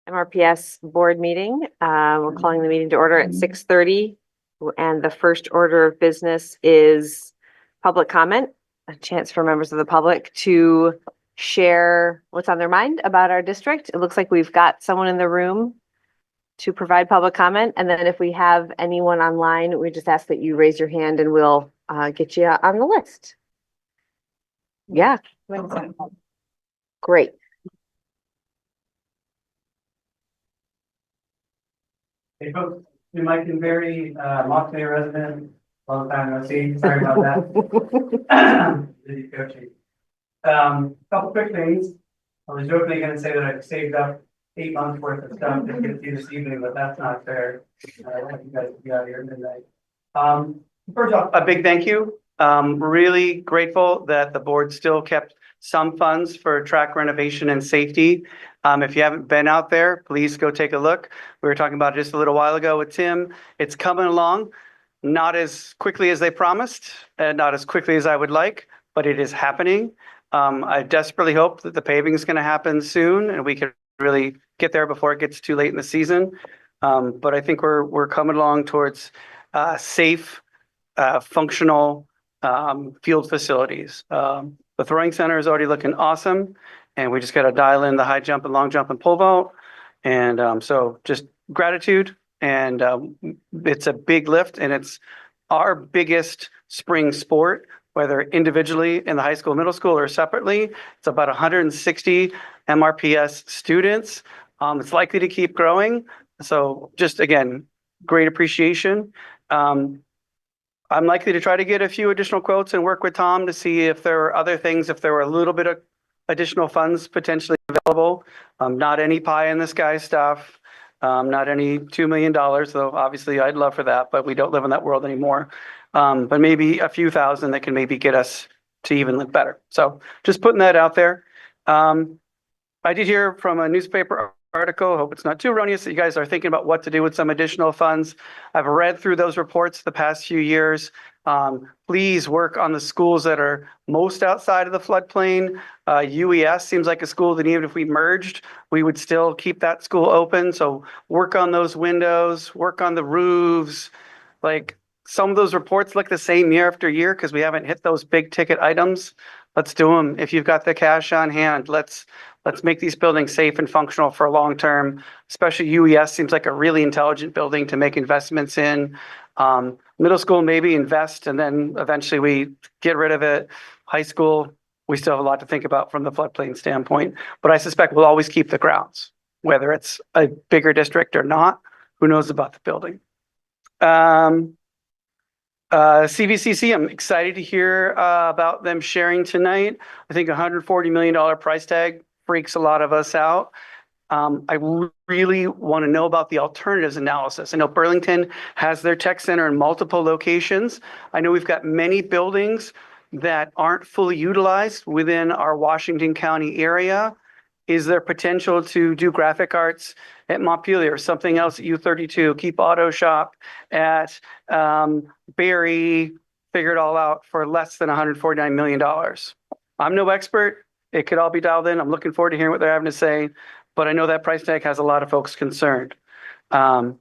MRPS board meeting. We're calling the meeting to order at 6:30. And the first order of business is public comment, a chance for members of the public to share what's on their mind about our district. It looks like we've got someone in the room to provide public comment. And then if we have anyone online, we just ask that you raise your hand and we'll get you on the list. Yeah. Great. Hey folks, I'm Mike and Barry, Montpelier resident, long time no see, sorry about that. Busy coaching. Couple quick things. I was jokingly gonna say that I've saved up 8 months worth of stuff to get to you this evening, but that's not fair. I want you guys to be out here at midnight. First off, a big thank you. Really grateful that the board still kept some funds for track renovation and safety. If you haven't been out there, please go take a look. We were talking about it just a little while ago with Tim. It's coming along, not as quickly as they promised and not as quickly as I would like, but it is happening. I desperately hope that the paving is going to happen soon and we can really get there before it gets too late in the season. But I think we're coming along towards safe, functional field facilities. The throwing center is already looking awesome, and we just got to dial in the high jump and long jump and pole vault. And so just gratitude. And it's a big lift, and it's our biggest spring sport, whether individually in the high school, middle school, or separately. It's about 160 MRPS students. It's likely to keep growing. So just, again, great appreciation. I'm likely to try to get a few additional quotes and work with Tom to see if there are other things, if there were a little bit of additional funds potentially available. Not any pie in the sky stuff, not any $2 million, though obviously I'd love for that, but we don't live in that world anymore. But maybe a few thousand that can maybe get us to even look better. So just putting that out there. I did hear from a newspaper article, hope it's not too erroneous, that you guys are thinking about what to do with some additional funds. I've read through those reports the past few years. Please work on the schools that are most outside of the floodplain. UES seems like a school that even if we merged, we would still keep that school open. So work on those windows, work on the roofs. Like some of those reports look the same year after year because we haven't hit those big ticket items. Let's do them. If you've got the cash on hand, let's make these buildings safe and functional for long term. Especially UES seems like a really intelligent building to make investments in. Middle school, maybe invest, and then eventually we get rid of it. High school, we still have a lot to think about from the floodplain standpoint, but I suspect we'll always keep the grounds, whether it's a bigger district or not. Who knows about the building? CVCC, I'm excited to hear about them sharing tonight. I think $140 million price tag freaks a lot of us out. I really want to know about the alternatives analysis. I know Burlington has their tech center in multiple locations. I know we've got many buildings that aren't fully utilized within our Washington County area. Is there potential to do graphic arts at Montpelier or something else at U32, keep auto shop at Barry, figure it all out for less than $149 million? I'm no expert. It could all be dialed in. I'm looking forward to hearing what they're having to say, but I know that price tag has a lot of folks concerned. And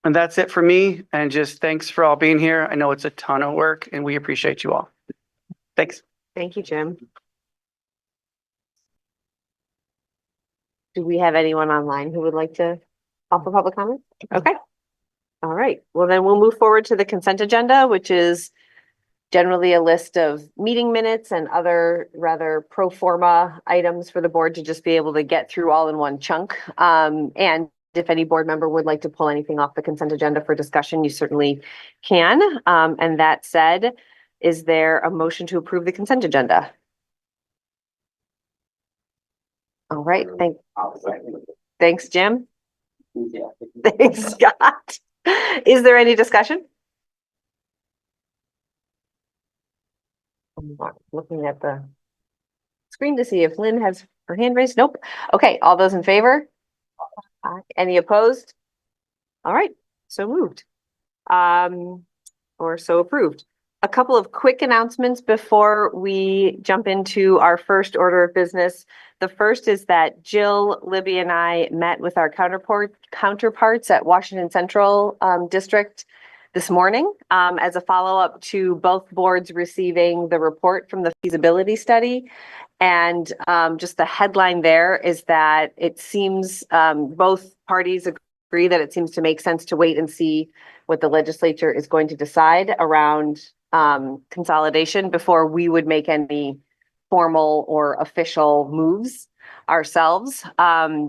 that's it for me. And just thanks for all being here. I know it's a ton of work and we appreciate you all. Thanks. Thank you, Jim. Do we have anyone online who would like to offer public comment? Okay. All right. Well, then we'll move forward to the consent agenda, which is generally a list of meeting minutes and other rather pro forma items for the board to just be able to get through all in one chunk. And if any board member would like to pull anything off the consent agenda for discussion, you certainly can. And that said, is there a motion to approve the consent agenda? All right. Thanks, Jim. Yeah. Thanks, Scott. Is there any discussion? I'm looking at the screen to see if Lynn has her hand raised. Nope. Okay. All those in favor? Any opposed? All right. So moved. Or so approved. a couple of quick announcements before we jump into our first order of business. The first is that Jill, Libby, and I met with our counterparts at Washington Central District this morning as a follow-up to both boards receiving the report from the feasibility study. And just the headline there is that it seems both parties agree that it seems to make sense to wait and see what the legislature is going to decide around consolidation before we would make any formal or official moves ourselves,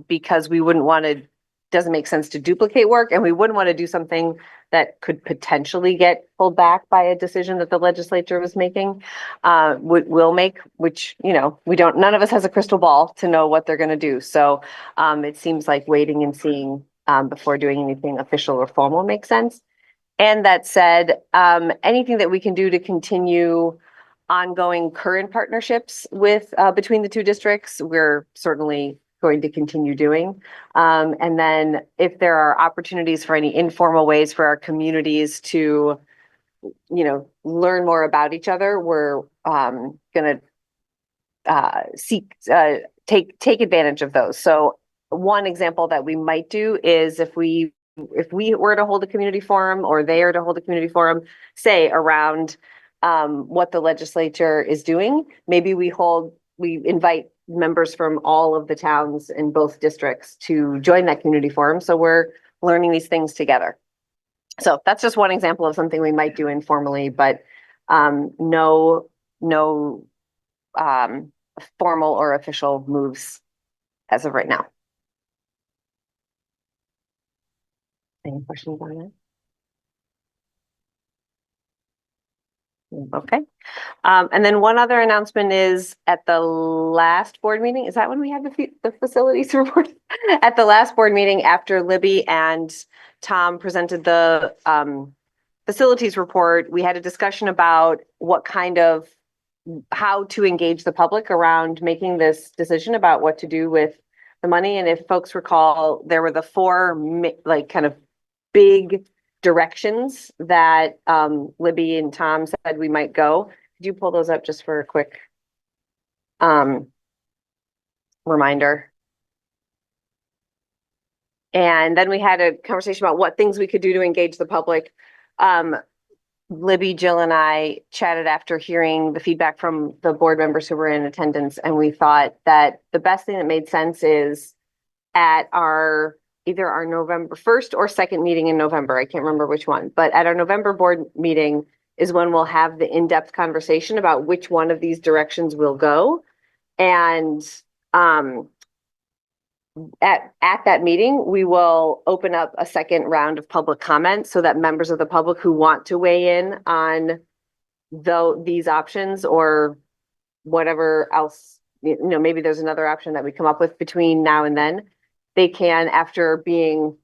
because we wouldn't want to, doesn't make sense to duplicate work, and we wouldn't want to do something that could potentially get pulled back by a decision that the legislature was making, will make, which, you know, we don't, none of us has a crystal ball to know what they're going to do. So it seems like waiting and seeing before doing anything official or formal makes sense. And that said, anything that we can do to continue ongoing current partnerships with between the two districts, we're certainly going to continue doing. And then if there are opportunities for any informal ways for our communities to, you know, learn more about each other, we're going to take advantage of those. So one example that we might do is if we were to hold a community forum, or they are to hold a community forum, say around what the legislature is doing, maybe we invite members from all of the towns in both districts to join that community forum. So we're learning these things together. So that's just one example of something we might do informally, but no formal or official moves as of right now. Any questions on that? Okay. And then one other announcement is at the last board meeting, is that when we had the facilities report? At the last board meeting, after Libby and Tom presented the facilities report, we had a discussion about how to engage the public around making this decision about what to do with the money. And if folks recall, there were the four like kind of big directions that Libby and Tom said we might go. Could you pull those up just for a quick reminder? And then we had a conversation about what things we could do to engage the public. Libby, Jill, and I chatted after hearing the feedback from the board members who were in attendance, and we thought that the best thing that made sense is at either our November 1st or 2nd meeting in November. I can't remember which one, but at our November board meeting is when we'll have the in-depth conversation about which one of these directions will go. And at that meeting, we will open up a second round of public comment so that members of the public who want to weigh in on these options or whatever else, you know, maybe there's another option that we come up with between now and then, they can, after being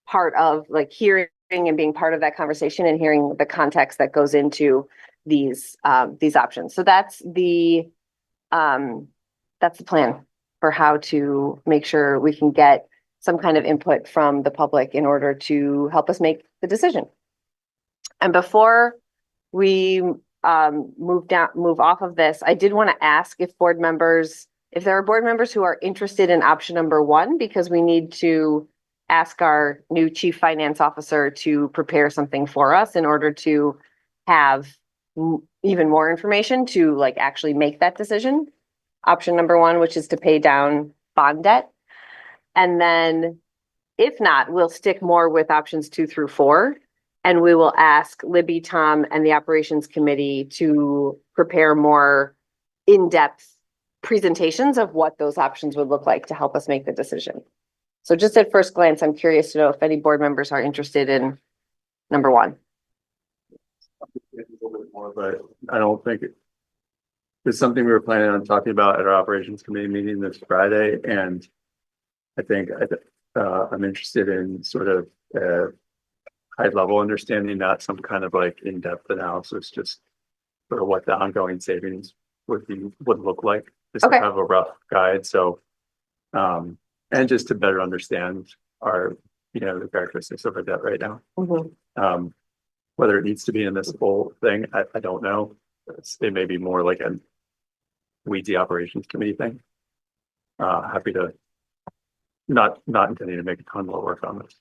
part of, like, hearing and being part of that conversation and hearing the context that goes into these options. So that's the plan for how to make sure we can get some kind of input from the public in order to help us make the decision. And before we move off of this, I did want to ask if there are board members who are interested in option number 1, because we need to ask our new chief finance officer to prepare something for us in order to have even more information to, like, actually make that decision. Option number 1, which is to pay down bond debt. And then if not, we'll stick more with options 2 through 4. And we will ask Libby, Tom, and the operations committee to prepare more in-depth presentations of what those options would look like to help us make the decision. So just at first glance, I'm curious to know if any board members are interested in number 1. A little bit more, but I don't think it's something we were planning on talking about at our operations committee meeting this Friday. And I think I'm interested in sort of high level understanding, not some kind of like in-depth analysis, just sort of what the ongoing savings would look like, just Okay. to have a rough guide. So, and just to better understand our, the characteristics of our debt right now. Mm-hmm. Whether it needs to be in this whole thing, I don't know. It may be more like a weedy operations committee thing. Happy to, not intending to make a ton more work on this.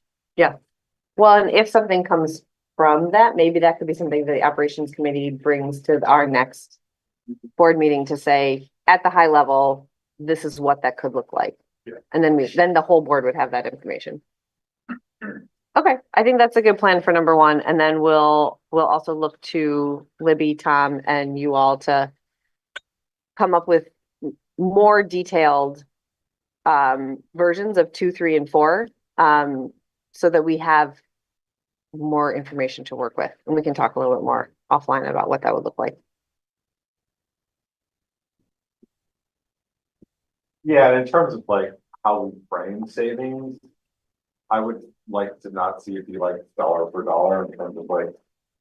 Well, and if something comes from that, maybe that could be something that the operations committee brings to our next board meeting to say, at the high level, this is what that could look like. Yeah. And then the whole board would have that information. Okay, I think that's a good plan for number one, and then we'll also look to Libby, Tom, and you all to come up with more detailed versions of 2, 3, and 4, so that we have more information to work with, and we can talk a little bit more offline about what that would look like. Yeah, and in terms of like how we frame savings, I would like to not see it be like dollar for dollar in terms of like,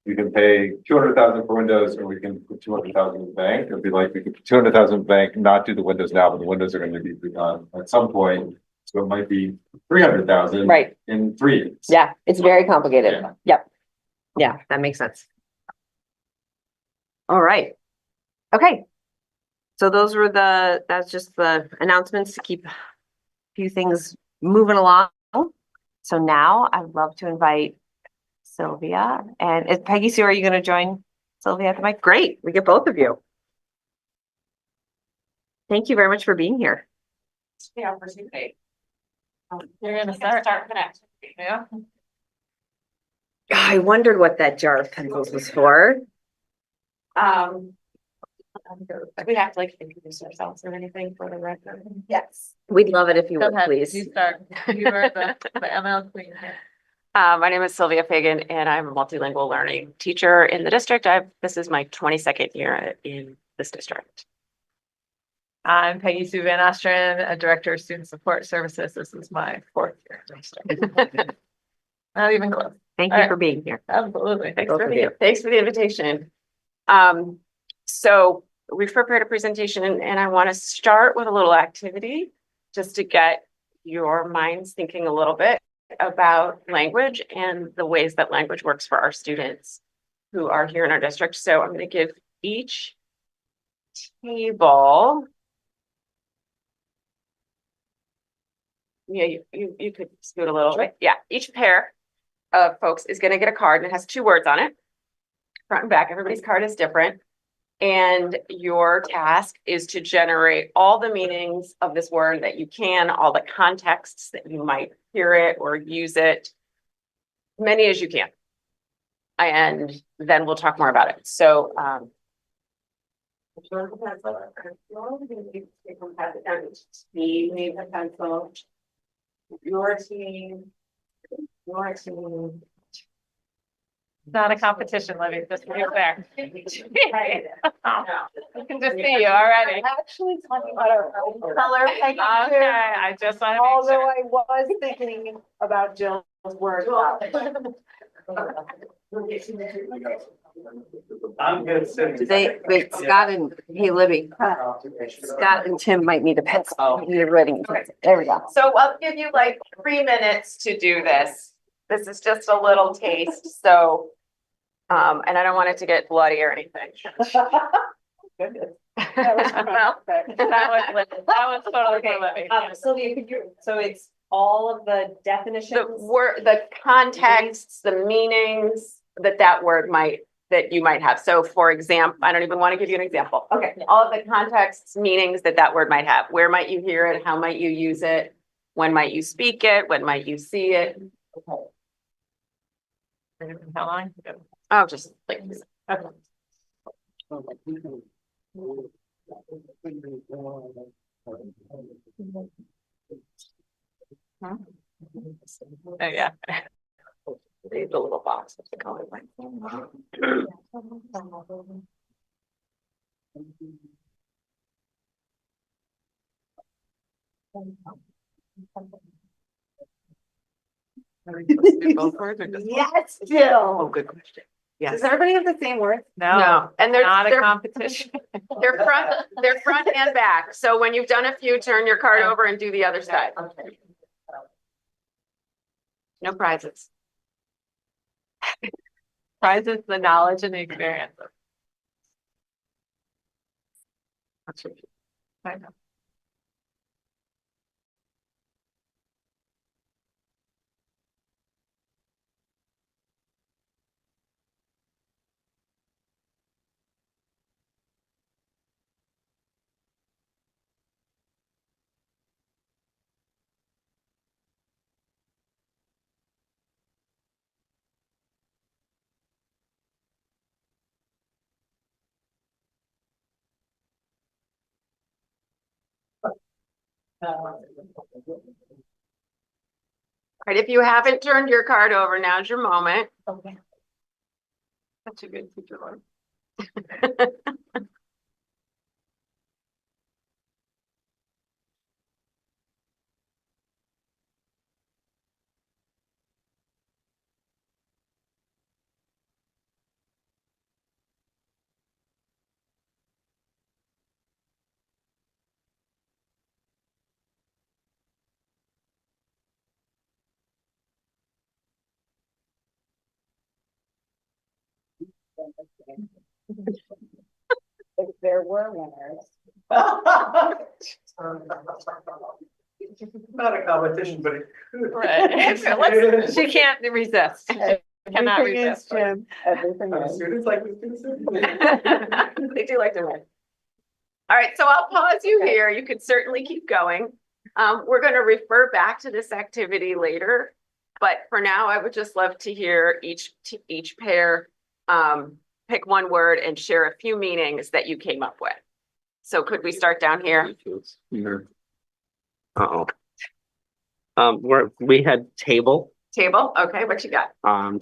you can pay 200,000 for windows, or we can put 200,000 in the bank. It'd be like, we could put 200,000 in the bank, not do the windows now, but the windows are going to be done at some point. So it might be 300,000 Right. in 3 years. Yeah, it's very complicated. Yeah. Yep. Yeah, that makes sense. All right. Okay. So that's just the announcements to keep a few things moving along. So now I'd love to invite Sylvia, and is Peggy Sue, are you going to join Sylvia at the mic? Great, we get both of you. Thank you very much for being here. The opportunity. You're gonna start. the next. Yeah. I wondered what that jar of pencils was for. We have to like introduce ourselves or anything for the record. Yes. We'd love it if you Go would, ahead, please. you start. You are the ML queen here. My name is Sylvia Fagan and I'm a multilingual learning teacher in the district. This is my 22nd year in this district. I'm Peggy Sue Van Ostren, a director of student support services. This is my 4th year. in district. Not even close. Thank All you right. for being here. Absolutely. Thanks for the invitation. So we've prepared a presentation and I want to start with a little activity just to get your minds thinking a little bit about language and the ways that language works for our students who are here in our district. So I'm going to give each table. Yeah, you could scoot a little bit. Yeah, each pair of folks is going to get a card and it has 2 words on it. Front and back, everybody's card is different. And your task is to generate all the meanings of this word that you can, all the contexts that you might hear it or use it, many as you can. And then we'll talk more about it. So, need a pencil. Your team. Not a competition, Libby, just to be fair. I can just see you already. Actually talking about our own color. Okay, I just want to make Although sure. I was thinking about Jill's word. I'm good. Wait, Scott and, hey, Libby, Scott and Tim might need a pencil. You're ready. There we go. So I'll give you like 3 minutes to do this. This is just a little taste, so, and I don't want it to get bloody or anything. Goodness. Well, that was totally for Libby. Sylvia, could you, so it's all of the definitions? The contexts, the meanings that word that you might have. So for example, I don't even want to give you an example. Okay. All of the contexts, meanings that word might have. Where might you hear it? How might you use it? When might you speak it? When might you see it? How long? Oh, just like, Okay. Oh, yeah. the little box with the color. Yes, Oh, Jill. good question. Yes. Does everybody have the same word? No, and Not a they're competition. front and back. So when you've done a few, turn your card over and do the other side. No prizes. prizes the knowledge and the experience. I know. Right, if you haven't turned your card over, now's your moment. Okay. Such a good teacher, Lauren. If there were winners. Not a competition, but it could. Right. She can't resist. Cannot Everything is resist. Jim, everything The is. students like the students. They do like to win. All right, so I'll pause you here. You could certainly keep going. We're going to refer back to this activity later, but for now, I would just love to hear each pair pick one word and share a few meanings that you came up with. So could we start down here? Uh-oh. We had table, Table, okay, what you got?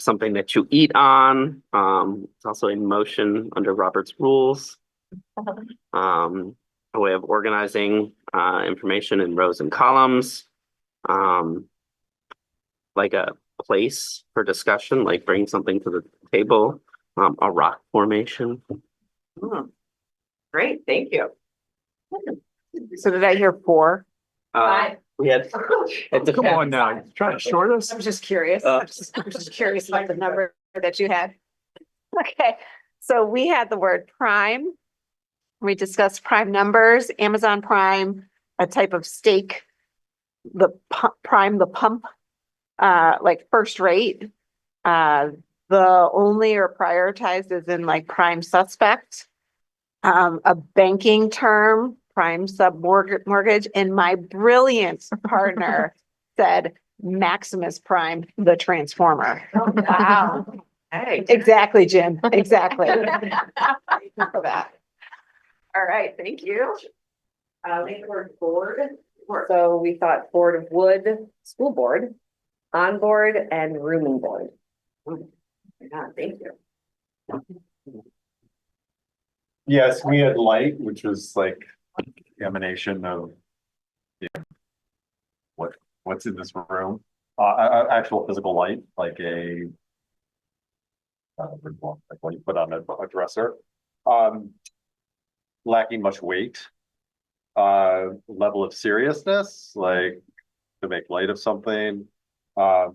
something that you eat on. It's also in motion under Robert's rules. A way of organizing information in rows and columns. Like a place for discussion, like bring something to the table. A rock formation. Great, thank you. So did I hear 4? We had. Come on now, try to short us. I'm just curious. I'm just curious about the number that you had. Okay, so we had the word prime. We discussed prime numbers, Amazon Prime, a type of steak, the prime, the pump, like first rate. The only or prioritized is in like prime suspect. A banking term, prime sub mortgage, and my brilliant partner said Maximus Prime, the transformer. Wow. Hey. Exactly, Jim, exactly. For that. All right, thank you. The word board. So we thought board of wood, school board, on board and rooming board. Yeah, thank you. Yes, we had light, which was like the emanation of what's in this room. Actual physical light, like a like what you put on a dresser. Lacking much weight. Level of seriousness, like to make light of something. A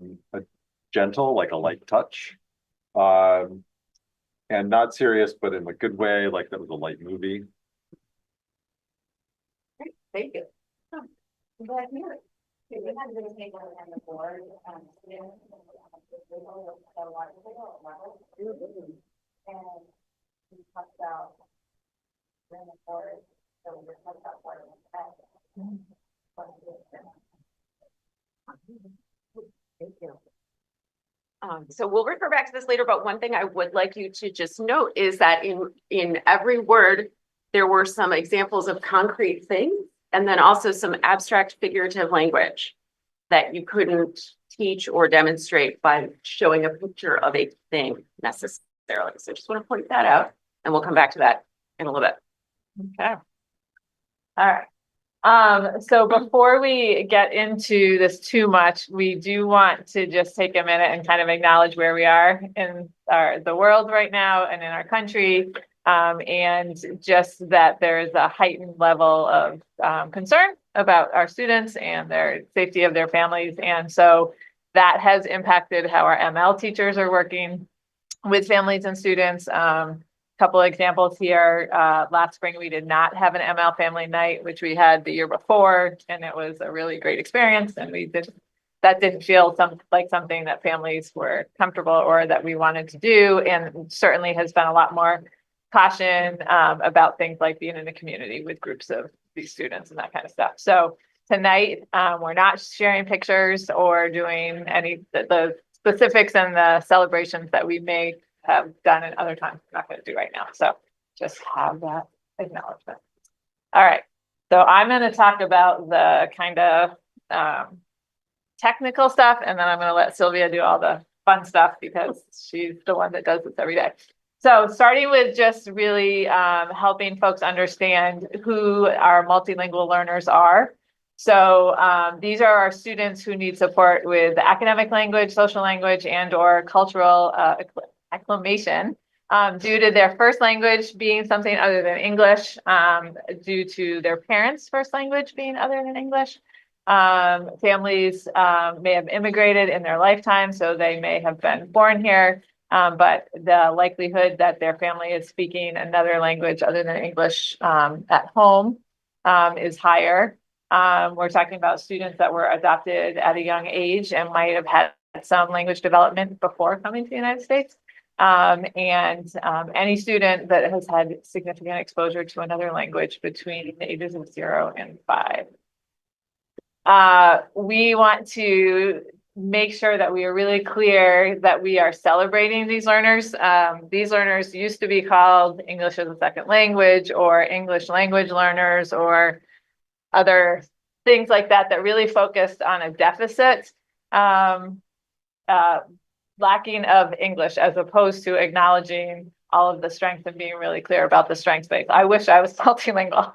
gentle, like a light touch. And not serious, but in a good way, like that was a light movie. Thank you. Thank you. So we'll refer back to this later, but one thing I would like you to just note is that in every word, there were some examples of concrete things and then also some abstract figurative language that you couldn't teach or demonstrate by showing a picture of a thing necessarily. So I just want to point that out, and we'll come back to that in a little bit. Okay. All right. So before we get into this too much, we do want to just take a minute and kind of acknowledge where we are in the world right now and in our country. And just that there is a heightened level of concern about our students and their safety of their families. And so that has impacted how our ML teachers are working. with families and students. Couple examples here. Last spring, we did not have an ML family night, which we had the year before, and it was a really great experience. And that didn't feel like something that families were comfortable or that we wanted to do. And certainly has been a lot more caution about things like being in a community with groups of these students and that kind of stuff. So tonight, we're not sharing pictures or doing any the specifics and the celebrations that we may have done in other times. I'm not going to do right now. So just have that acknowledgement. All right. So I'm going to talk about the kind of technical stuff, and then I'm going to let Sylvia do all the fun stuff because she's the one that does this every day. So starting with just really helping folks understand who our multilingual learners are. So these are our students who need support with academic language, social language, and or cultural acclimation due to their first language being something other than English, due to their parents' first language being other than English. Families may have immigrated in their lifetime, so they may have been born here, but the likelihood that their family is speaking another language other than English at home is higher. We're talking about students that were adopted at a young age and might have had some language development before coming to the United States. Any student that has had significant exposure to another language between the ages of 0 and 5. We want to make sure that we are really clear that we are celebrating these learners. These learners used to be called English as a second language or English language learners or other things like that really focused on a deficit. Lacking of English as opposed to acknowledging all of the strengths and being really clear about the strengths base. I wish I was multilingual.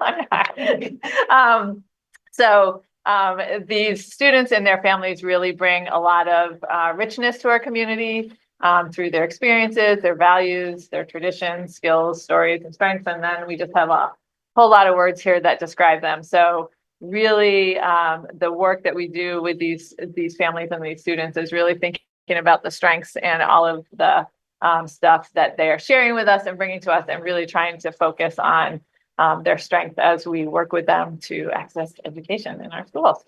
These students and their families really bring a lot of richness to our community through their experiences, their values, their traditions, skills, stories, and strengths. And then we just have a whole lot of words here that describe them. So really the work that we do with these families and these students is really thinking about the strengths and all of the stuff that they are sharing with us and bringing to us, and really trying to focus on their strength as we work with them to access education in our schools.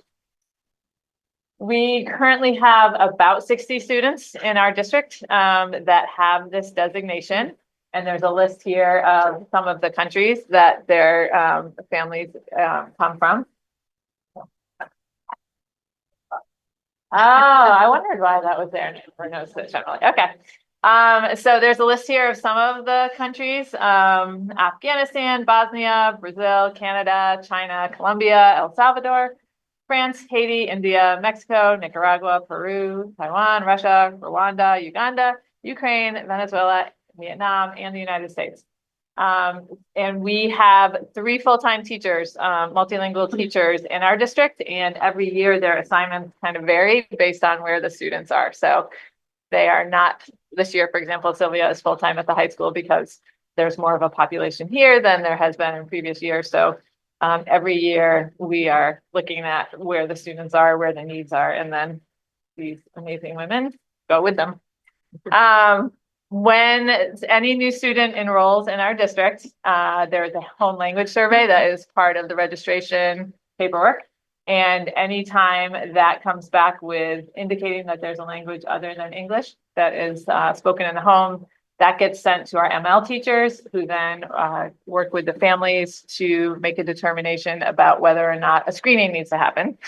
We currently have about 60 students in our district that have this designation. And there's a list here of some of the countries that their families come from. Oh, I wondered why that was there. Never noticed it generally. Okay. So there's a list here of some of the countries: Afghanistan, Bosnia, Brazil, Canada, China, Colombia, El Salvador, France, Haiti, India, Mexico, Nicaragua, Peru, Taiwan, Russia, Rwanda, Uganda, Ukraine, Venezuela, Vietnam, and the United States. And we have 3 full-time teachers, multilingual teachers in our district, and every year their assignments kind of vary based on where the students are. So they are not, this year, for example, Sylvia is full-time at the high school because there's more of a population here than there has been in previous years. So every year we are looking at where the students are, where the needs are, and then these amazing women go with them. When any new student enrolls in our district, there's a home language survey that is part of the registration paperwork. And anytime that comes back with indicating that there's a language other than English that is spoken in the home, that gets sent to our ML teachers, who then work with the families to make a determination about whether or not a screening needs to happen.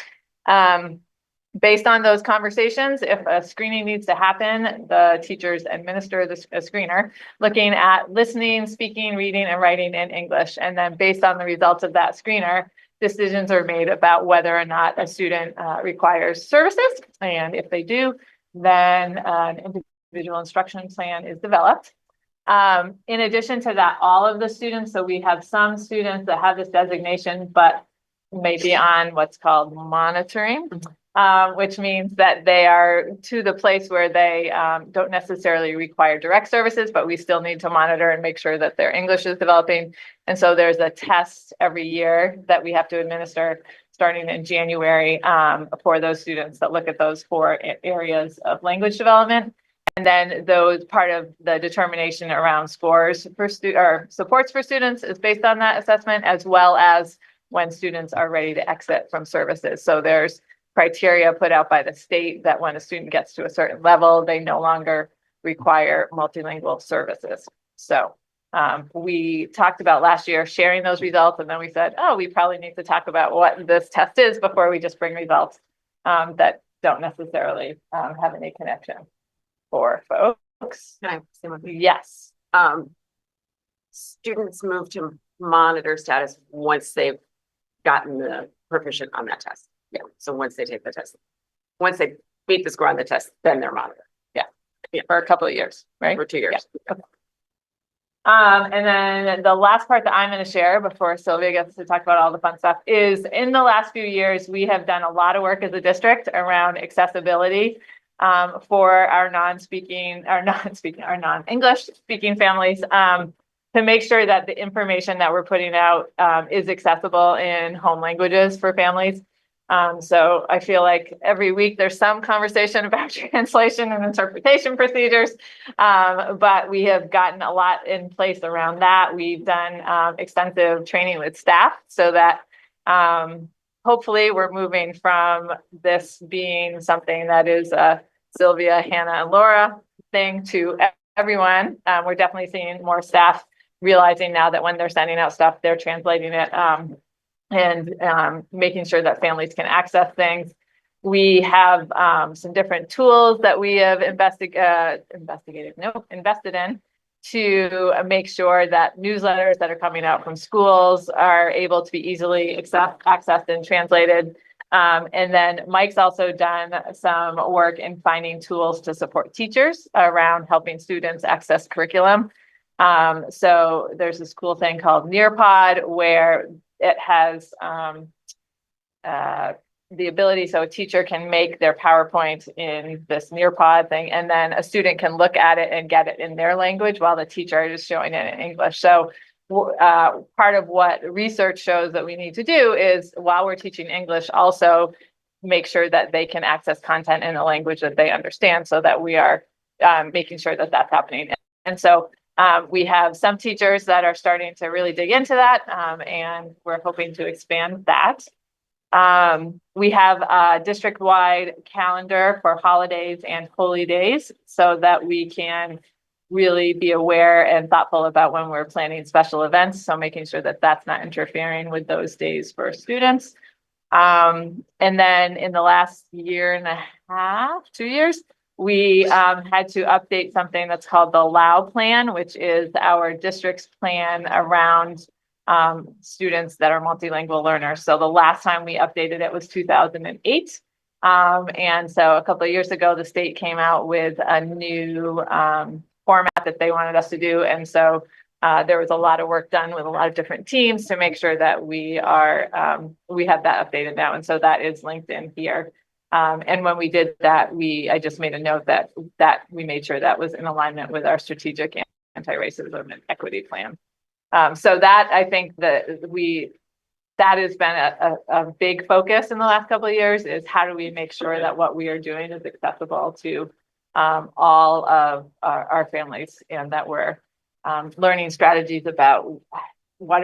Based on those conversations, if a screening needs to happen, the teachers administer a screener looking at listening, speaking, reading, and writing in English. And then based on the results of that screener, decisions are made about whether or not a student requires services. And if they do, then an individual instruction plan is developed. In addition to that, all of the students, so we have some students that have this designation, but maybe on what's called monitoring, which means that they are to the place where they don't necessarily require direct services, but we still need to monitor and make sure that their English is developing. And so there's a test every year that we have to administer starting in January for those students that look at those 4 areas of language development. then those part of the determination around scores for or supports for students is based on that assessment, as well as when students are ready to exit from services. So there's criteria put out by the state that when a student gets to a certain level, they no longer require multilingual services. So we talked about last year sharing those results, and then we said, oh, we probably need to talk about what this test is before we just bring results that don't necessarily have any connection for folks. Can I say one thing? Yes. Students move to monitor status once they've gotten the proficient on that test. Yeah, so once they take the test, once they beat the score on the test, then they're monitored For a couple of years, right? for 2 years. Yeah. And then the last part that I'm going to share before Sylvia gets to talk about all the fun stuff is in the last few years, we have done a lot of work as a district around accessibility for our non-English speaking families to make sure that the information that we're putting out is accessible in home languages for families. So I feel like every week there's some conversation about translation and interpretation procedures, but we have gotten a lot in place around that. We've done extensive training with staff so that hopefully we're moving from this being something that is a Sylvia, Hannah, and Laura thing to everyone. We're definitely seeing more staff realizing now that when they're sending out stuff, they're translating it and making sure that families can access things. We have some different tools that we have invested in to make sure that newsletters that are coming out from schools are able to be easily accessed and translated. And then Mike's also done some work in finding tools to support teachers around helping students access curriculum. So there's this cool thing called Nearpod where it has the ability so a teacher can make their PowerPoint in this Nearpod thing, and then a student can look at it and get it in their language while the teacher is showing it in English. So part of what research shows that we need to do is while we're teaching English, also make sure that they can access content in a language that they understand so that we are making sure that that's happening. And so we have some teachers that are starting to really dig into that, and we're hoping to expand that. We have a district-wide calendar for holidays and holy days so that we can really be aware and thoughtful about when we're planning special events. So making sure that that's not interfering with those days for students. And then in the last year and a half, 2 years, we had to update something that's called the LAU plan, which is our district's plan around students that are multilingual learners. So the last time we updated it was 2008. And so a couple of years ago, the state came out with a new format that they wanted us to do. And so there was a lot of work done with a lot of different teams to make sure that we have that updated now. And so that is linked in here. And when we did that, I just made a note that we made sure that was in alignment with our strategic anti-racism and equity plan. So that I think that has been a big focus in the last couple of years is how do we make sure that what we are doing is accessible to all of our families, and that we're learning strategies about what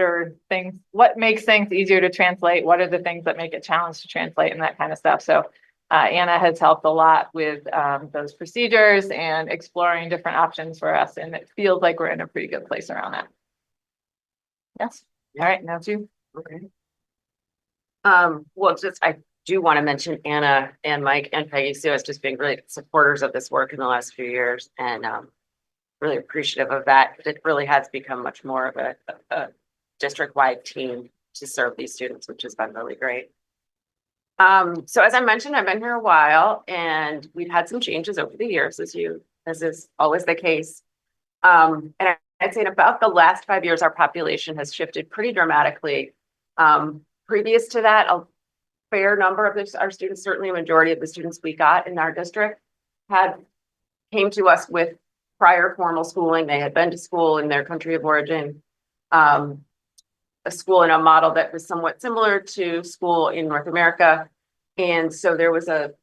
makes things easier to translate, what are the things that make it challenging to translate, and that kind of stuff. So Anna has helped a lot with those procedures and exploring different options for us, and it feels like we're in a pretty good place around that. Yes. All right, now you. Okay. Well, I do want to mention Anna and Mike and Peggy Sue as just being really supporters of this work in the last few years, and really appreciative of that. It really has become much more of a district-wide team to serve these students, which has been really great. So as I mentioned, I've been here a while, and we've had some changes over the years, as is always the case. And I'd say in about the last 5 years, our population has shifted pretty dramatically. Previous to that, a fair number of our students, certainly a majority of the students we got in our district, came to us with prior formal schooling. They had been to school in their country of origin, a school in a model that was somewhat similar to school in North America. And so there was a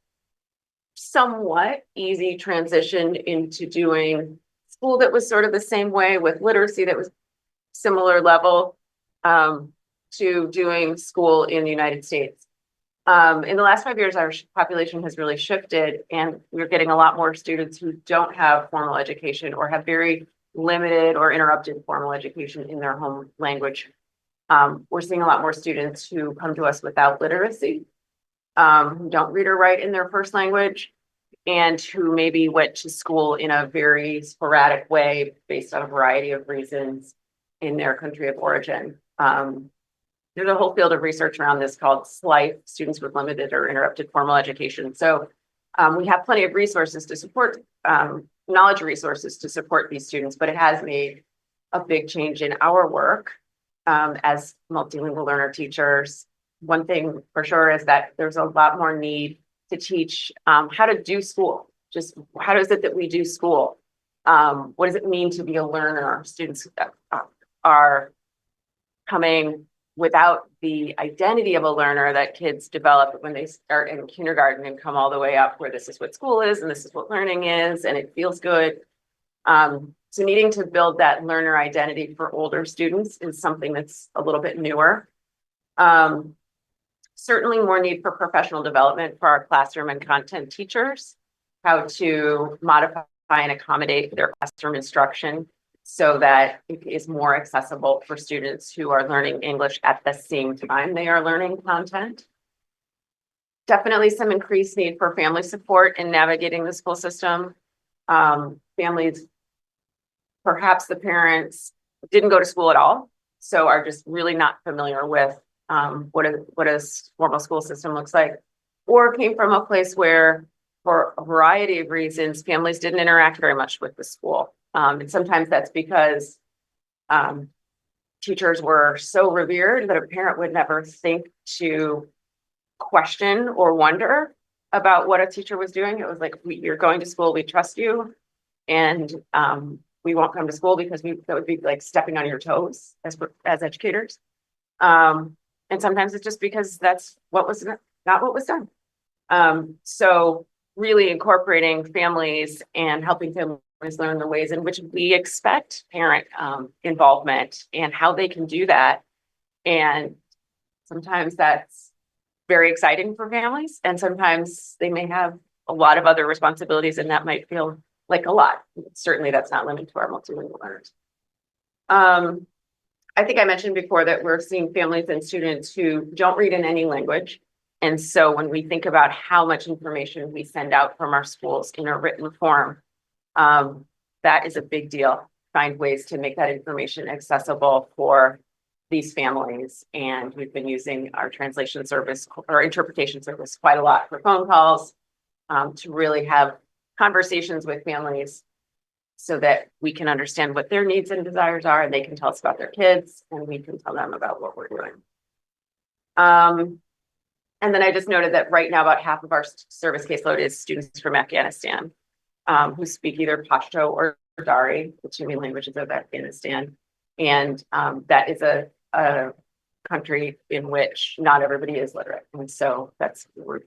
somewhat easy transition into doing school that was sort of the same way with literacy that was similar level to doing school in the United States. In the last 5 years, our population has really shifted, and we're getting a lot more students who don't have formal education or have very limited or interrupted formal education in their home language. We're seeing a lot more students who come to us without literacy, who don't read or write in their first language, and who maybe went to school in a very sporadic way based on a variety of reasons in their country of origin. There's a whole field of research around this called SLIFE, students with limited or interrupted formal education. So we have plenty of resources to support, knowledge resources to support these students, but it has made a big change in our work as multilingual learner teachers. One thing for sure is that there's a lot more need to teach how to do school. Just how is it that we do school? What does it mean to be a learner? Students are coming without the identity of a learner that kids develop when they start in kindergarten and come all the way up, where this is what school is and this is what learning is, and it feels good. So needing to build that learner identity for older students is something that's a little bit newer. Certainly more need for professional development for our classroom and content teachers, how to modify and accommodate their classroom instruction so that it is more accessible for students who are learning English at the same time they are learning content. Definitely some increased need for family support in navigating the school system. Families, perhaps the parents didn't go to school at all, so are just really not familiar with what a formal school system looks like, or came from a place where, for a variety of reasons, families didn't interact very much with the school. And sometimes that's because teachers were so revered that a parent would never think to question or wonder about what a teacher was doing. It was like, you're going to school, we trust you, and we won't come to school because that would be like stepping on your toes as educators. And sometimes it's just because that's what was not what was done. So really incorporating families and helping families learn the ways in which we expect parent involvement and how they can do that. And sometimes that's very exciting for families, and sometimes they may have a lot of other responsibilities, and that might feel like a lot. Certainly that's not limited to our multilingual learners. I think I mentioned before that we're seeing families and students who don't read in any language. And so when we think about how much information we send out from our schools in a written form, that is a big deal. Find ways to make that information accessible for these families. And we've been using our translation service or interpretation service quite a lot for phone calls to really have conversations with families so that we can understand what their needs and desires are, and they can tell us about their kids, and we can tell them about what we're doing. And then I just noted that right now, about half of our service caseload is students from Afghanistan who speak either Pashto or Dari, the two main languages of Afghanistan. And that is a country in which not everybody is literate. And so we're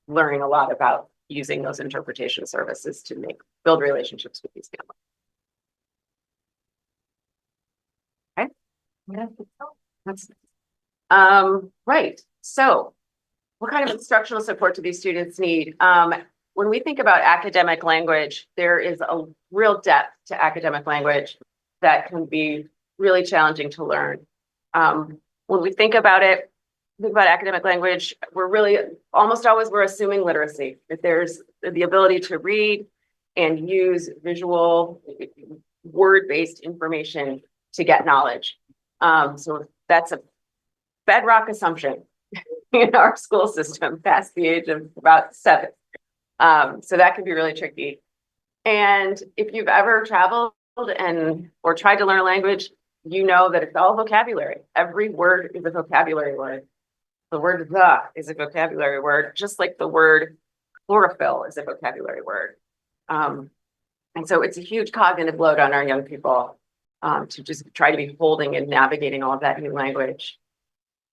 learning a lot about using those interpretation services to build relationships with these families. Okay. Yeah. Right. So what kind of instructional support do these students need? When we think about academic language, there is a real depth to academic language that can be really challenging to learn. When we think about academic language, we're really almost always we're assuming literacy. If there's the ability to read and use visual word-based information to get knowledge. So that's a bedrock assumption in our school system past the age of about 7. So that can be really tricky. And if you've ever traveled or tried to learn a language, you know that it's all vocabulary. Every word is a vocabulary word. The word "the" is a vocabulary word, just like the word chlorophyll is a vocabulary word. And so it's a huge cognitive load on our young people to just try to be holding and navigating all of that new language.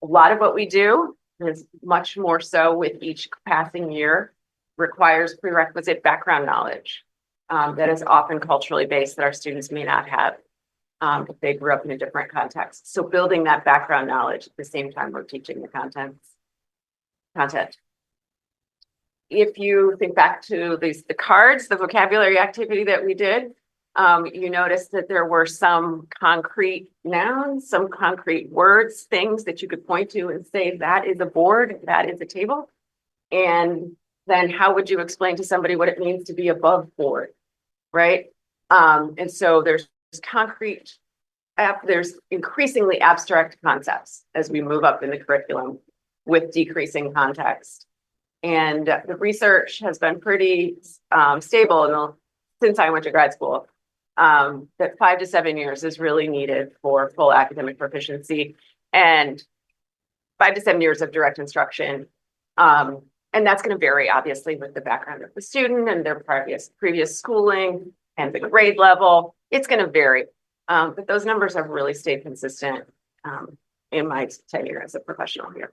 A lot of what we do is much more so with each passing year requires prerequisite background knowledge that is often culturally based that our students may not have if they grew up in a different context. So building that background knowledge at the same time we're teaching the content. If you think back to the cards, the vocabulary activity that we did, you notice that there were some concrete nouns, some concrete words, things that you could point to and say, that is a board, that is a table. And then how would you explain to somebody what it means to be above board, right? And so there's concrete, there's increasingly abstract concepts as we move up in the curriculum with decreasing context. And the research has been pretty stable since I went to grad school, that 5 to 7 years is really needed for full academic proficiency and 5 to 7 years of direct instruction. And that's going to vary, obviously, with the background of the student and their previous schooling and the grade level. It's going to vary. But those numbers have really stayed consistent in my tenure as a professional here.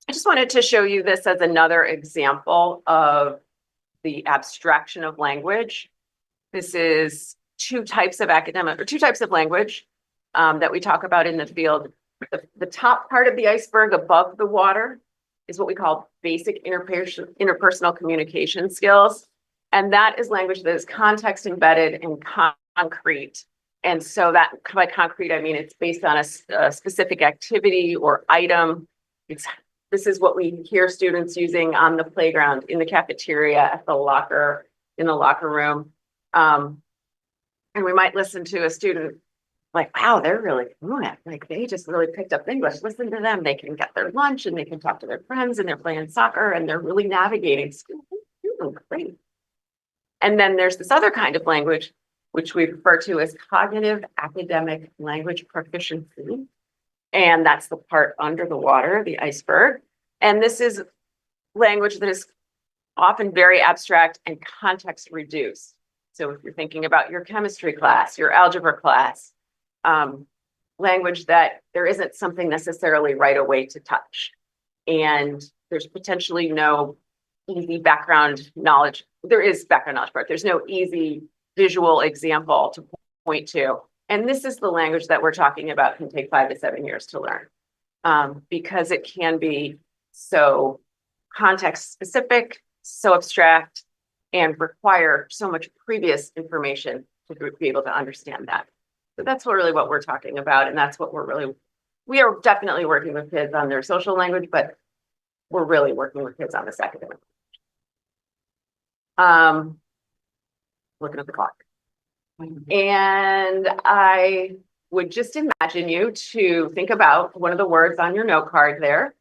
I just wanted to show you this as another example of the abstraction of language. This is two types of language that we talk about in the field. The top part of the iceberg above the water is what we call basic interpersonal communication skills. And that is language that is context embedded and concrete. And so that by concrete, I mean, it's based on a specific activity or item. This is what we hear students using on the playground, in the cafeteria, at the locker, in the locker room. And we might listen to a student like, wow, they're really fluent. Like they just really picked up English. Listen to them. They can get their lunch and they can talk to their friends and they're playing soccer and they're really navigating school. Great. And then there's this other kind of language, which we refer to as cognitive academic language proficiency. And that's the part under the water, the iceberg. And this is language that is often very abstract and context reduced. So if you're thinking about your chemistry class, your algebra class, language that there isn't something necessarily right away to touch. And there's potentially no easy background knowledge. There is background knowledge, but there's no easy visual example to point to. And this is the language that we're talking about can take 5 to 7 years to learn because it can be so context specific, so abstract, and require so much previous information to be able to understand that. So that's really what we're talking about. And that's what we are definitely working with kids on their social language, but we're really working with kids on this academic. Looking at the clock. And I would just imagine you to think about one of the words on your note card there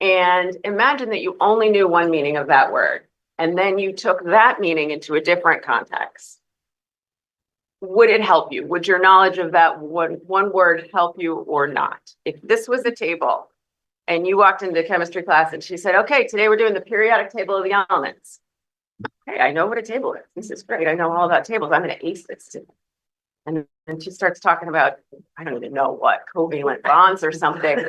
and imagine that you only knew one meaning of that word. And then you took that meaning into a different context. Would it help you? Would your knowledge of that one word help you or not? If this was a table and you walked into chemistry class and she said, okay, today we're doing the periodic table of the elements. Okay, I know what a table is. This is great. I know all about tables. I'm going to ace this today. And then she starts talking about, I don't even know what, covalent bonds or something.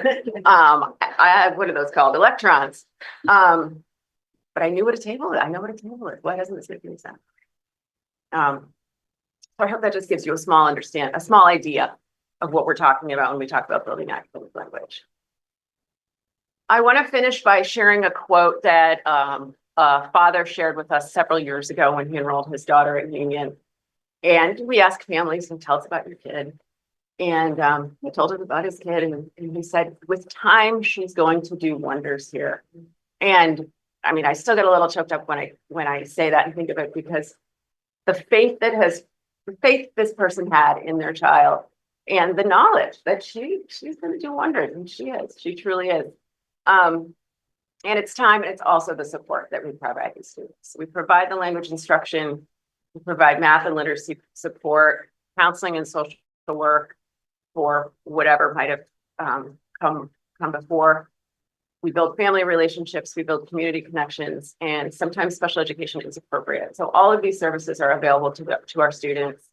I have, what are those called? Electrons. But I knew what a table is. I know what a table is. Why doesn't this make any sense? So I hope that just gives you a small idea of what we're talking about when we talk about building academic language. I want to finish by sharing a quote that a father shared with us several years ago when he enrolled his daughter at Union. And we asked families, and tell us about your kid. And he told us about his kid, and he said, with time, she's going to do wonders here. And I mean, I still get a little choked up when I say that and think of it, because the faith this person had in their child and the knowledge that she's going to do wonders, and she truly is. And it's time, and it's also the support that we provide these students. We provide the language instruction, we provide math and literacy support, counseling and social work for whatever might have come before. We build family relationships, we build community connections, and sometimes special education is appropriate. So all of these services are available to our students.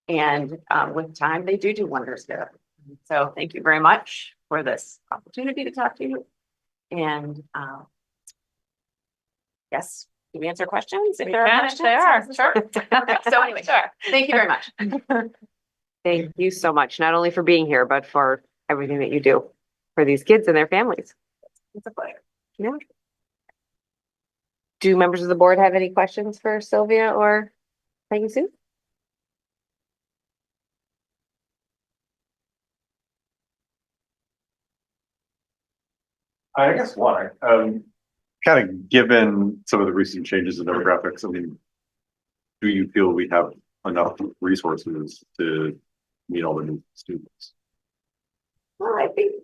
And with time, they do wonders here. So thank you very much for this opportunity to talk to you. And Yes, can we answer questions if We there are can if questions? they are, sure. Okay, so anyway, thank you very much. Thank you so much, not only for being here, but for everything that you do for these kids and their families. It's a pleasure. Yeah. Do members of the board have any questions for Sylvia or Peggy Sue? I guess one, kind of given some of the recent changes in demographics, I mean, do you feel we have enough resources to meet all the new students? Well, I think,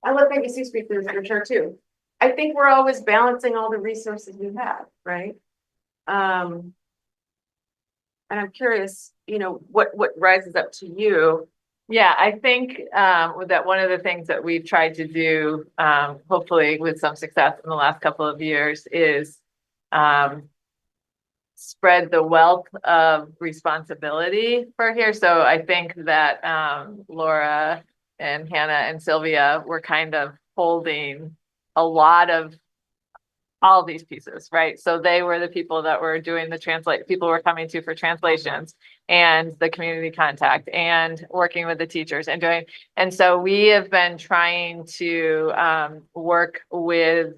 I let Peggy Sue speak to this for sure too. I think we're always balancing all the resources we have, right? And I'm curious, you know, what rises up to you? Yeah, I think that one of the things that we've tried to do, hopefully with some success in the last couple of years, is spread the wealth of responsibility for here. So I think that Laura and Hannah and Sylvia were kind of holding a lot of all these pieces, right? So they were the people that were doing the translate, people were coming to for translations and the community contact and working with the teachers and doing, and so we have been trying to work with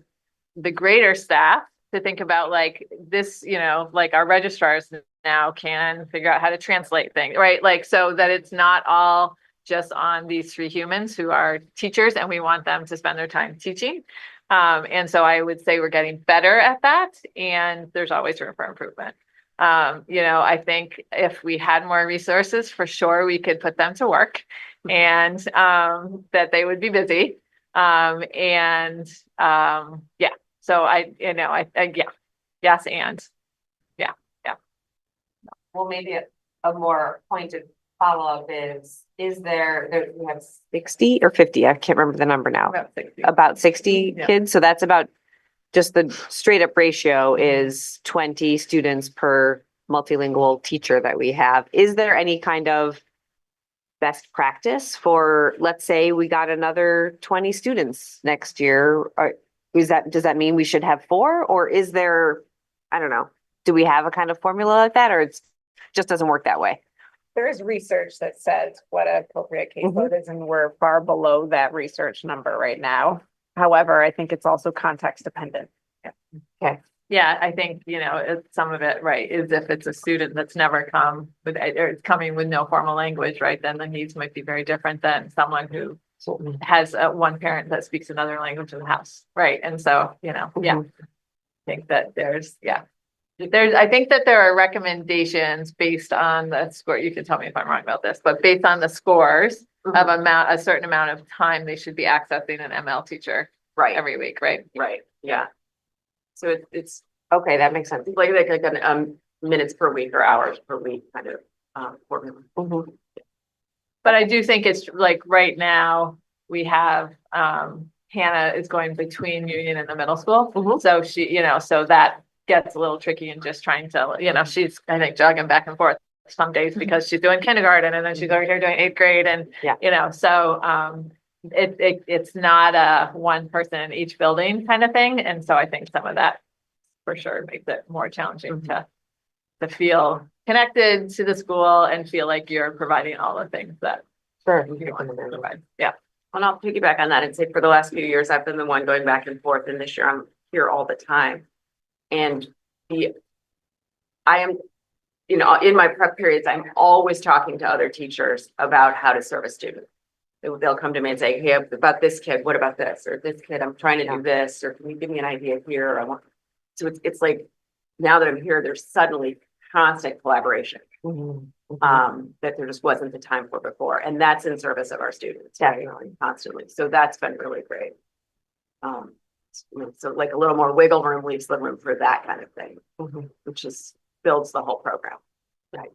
the greater staff to think about like this, you know, like our registrars now can figure out how to translate things, right? Like, so that it's not all just on these three humans who are teachers and we want them to spend their time teaching. And so I would say we're getting better at that and there's always room for improvement. You know, I think if we had more resources, for sure, we could put them to work and that they would be busy. Yeah, so you know, yeah, yes, and yeah. Well, maybe a more pointed follow-up is there, we have 60 or 50? I can't remember the number now. About 60. About 60 Yeah. kids, so that's about, just the straight up ratio is 20 students per multilingual teacher that we have. Is there any kind of best practice for, let's say we got another 20 students next year? Does that mean we should have 4, or is there, I don't know, do we have a kind of formula like that, or it's just doesn't work that way? There is research that says what an appropriate caseload is, and we're far below that research number right now. However, I think it's also context dependent. Yeah, I think, you know, some of it, right, is if it's a student that's never come with, or it's coming with no formal language, right, then the needs might be very different than someone who has one parent that speaks another language in the house, right? And so, you know, yeah, I think that I think that there are recommendations based on the score. You can tell me if I'm wrong about this, but based on the scores of a certain amount of time, they should be accessing an ML teacher every week, right? Right, yeah. So it's, okay, that makes sense. Like minutes per week or hours per week kind of formula. But I do think it's like right now we have Hannah is going between Union and the middle school. So she, you know, so that gets a little tricky and just trying to, you know, she's, I think, jogging back and forth some days because she's doing kindergarten and then she's over here doing 8th grade and, you know, so it's not a one person in each building kind of thing. And so I think some of that for sure makes it more challenging to feel connected to the school and feel like you're providing all the things that you want to provide. Yeah. And I'll piggyback on that and say for the last few years, I've been the one going back and forth, and this year I'm here all the time. And I am, you know, in my prep periods, I'm always talking to other teachers about how to serve a student. They'll come to me and say, hey, about this kid, what about this? Or this kid, I'm trying to do this, or can you give me an idea here? So it's like, now that I'm here, there's suddenly constant collaboration. That there just wasn't the time for before. And that's in service of our students, definitely, constantly. So that's been really great. So like a little more wiggle room leaves the room for that kind of thing, which is builds the whole program, right?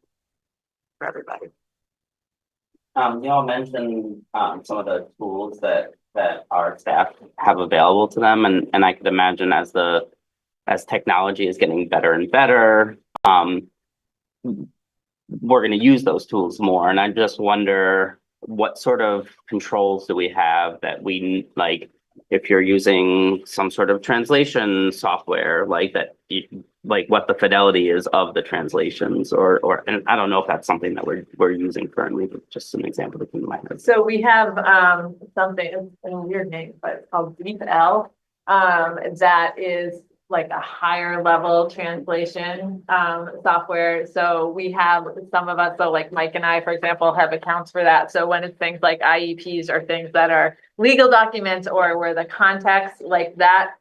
For everybody. Y'all mentioned some of the tools that our staff have available to them, and I could imagine as technology is getting better and better, we're going to use those tools more. And I just wonder what sort of controls do we have that we like if you're using some sort of translation software, like that, like what the fidelity is of the translations, or, and I don't know if that's something that we're using currently, but just an example that came to my head. So we have something, it's a weird name, but it's called DeepL. That is like a higher level translation software. So we have some of us, so like Mike and I, for example, have accounts for that. So when it's things like IEPs or things that are legal documents or where the context like that,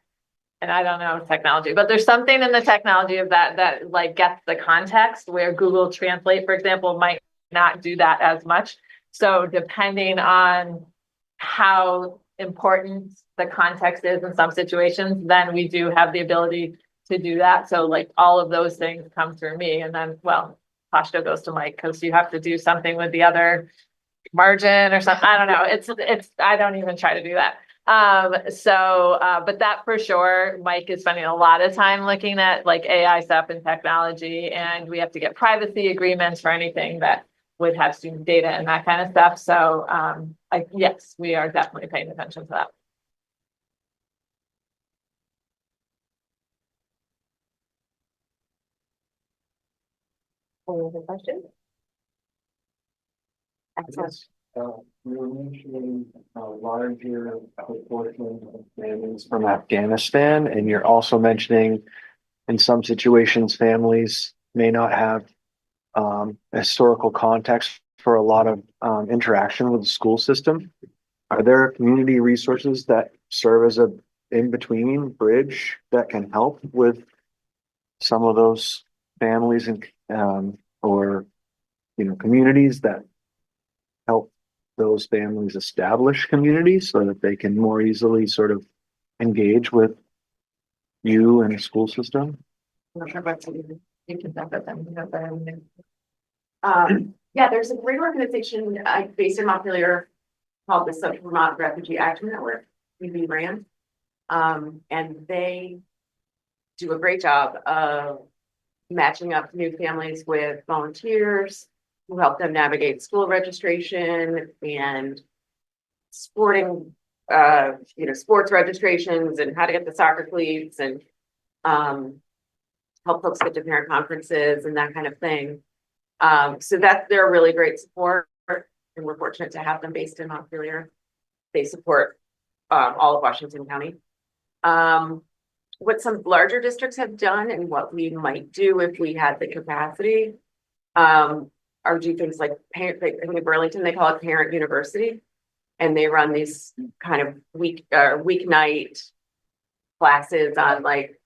and I don't know technology, but there's something in the technology of that like gets the context where Google Translate, for example, might not do that as much. So depending on how important the context is in some situations, then we do have the ability to do that. So like all of those things come through me, and then, well, Pashto goes to Mike because you have to do something with the other margin or something. I don't know. It's I don't even try to do that. But that for sure, Mike is spending a lot of time looking at like AI stuff and technology, and we have to get privacy agreements for anything that would have student data and that kind of stuff. So yes, we are definitely paying attention to that. Any other questions? Excellent. You were mentioning a larger proportion of families from Afghanistan, and you're also mentioning in some situations, families may not have historical context for a lot of interaction with the school system. Are there community resources that serve as a in-between bridge that can help with some of those families and or communities that help those families establish communities so that they can more easily sort of engage with you and the school system? Yeah, there's a great organization based in Montpelier called the Central Vermont Refugee Action Network, ran. And they do a great job of matching up new families with volunteers who help them navigate school registration and sporting, sports registrations and how to get the soccer cleats and help folks get to parent conferences and that kind of thing. So they're a really great support, and we're fortunate to have them based in Montpelier. They support all of Washington County. What some larger districts have done and what we might do if we had the capacity are do things like parent. I think in Burlington they call it Parent University, and they run these kind of weeknight classes on like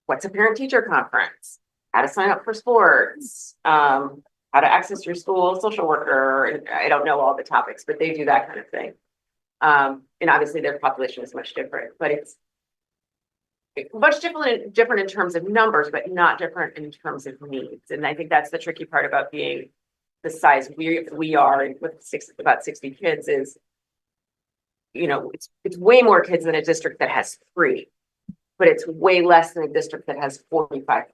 what's a parent-teacher conference, how to sign up for sports, how to access your school social worker. And I don't know all the topics, but they do that kind of thing. And obviously their population is much different, but it's much different in terms of numbers, but not different in terms of needs. And I think that's the tricky part about being the size we are with about 60 kids is, it's way more kids than a district that has 3, but it's way less than a district that has 45%.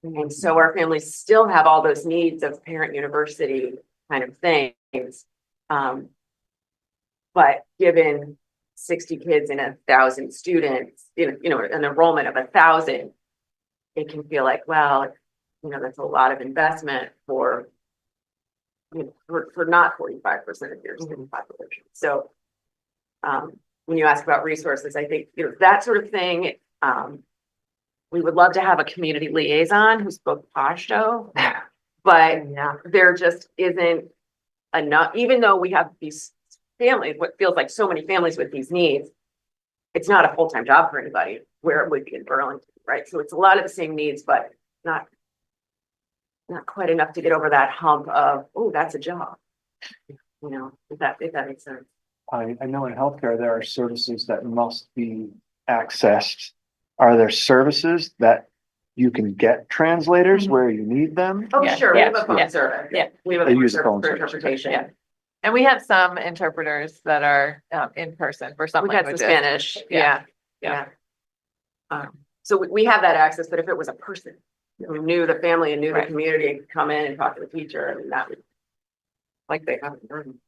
And so our families still have all those needs of parent university kind of things. But given 60 kids and 1,000 students, an enrollment of 1,000, it can feel like, well, that's a lot of investment for not 45% of your student population. So when you ask about resources, I think that sort of thing. We would love to have a community liaison who spoke Pashto, but there just isn't enough. Even though we have these families, what feels like so many families with these needs, it's not a full-time job for anybody where it would be in Burlington, right? So it's a lot of the same needs, but not quite enough to get over that hump of, oh, that's a job. If that makes sense. I know in healthcare there are services that must be accessed. Are there services that you can get translators where you need them? Oh, Yeah, sure. yeah, We have a phone yeah, service. yeah. We have a They phone use a service phone for service. interpretation. Yeah. And we have some interpreters that are in person for some We've had some languages. Spanish. Yeah. Yeah. So we have that access, but if it was a person who knew the family and knew the Right. community and could come in and talk to the teacher, I mean, that would, like they have in Burton.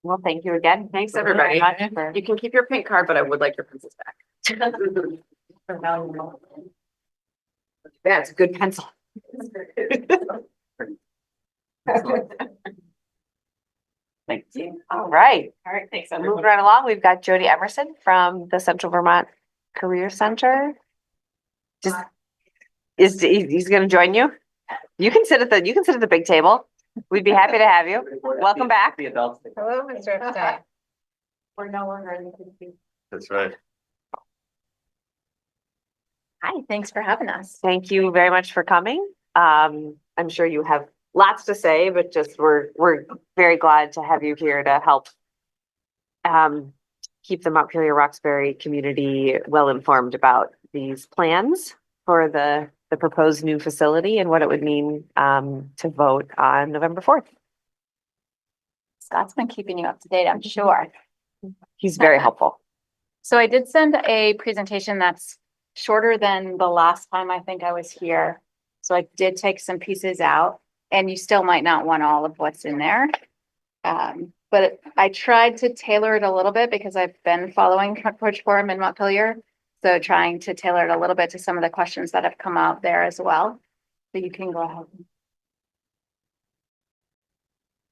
Well, thank you again. Thanks, very everybody. much for- You can keep your pink card, but I would like your pencils back. Yeah, it's a good pencil. Thank you. All right. All right, thanks, Moving everybody. right along, we've got Jody Emerson from the Central Vermont Career Center. Just, he's gonna join you? You can sit at the big table. We'd be happy to have you. Welcome back. The adults. Hello, Mr. Epstein. We're no longer in the. That's right. Hi, thanks for having us. Thank you very much for coming. I'm sure you have lots to say, but just we're very glad to have you here to help keep the Montpelier-Roxbury community well informed about these plans for the proposed new facility and what it would mean to vote on November 4th. Scott's been keeping you up to date, I'm sure. He's very helpful. So I did send a presentation that's shorter than the last time I think I was here. So I did take some pieces out, and you still might not want all of what's in there. But I tried to tailor it a little bit because I've been following Coach Forum in Montpelier. So trying to tailor it a little bit to some of the questions that have come out there as well. So you can go ahead.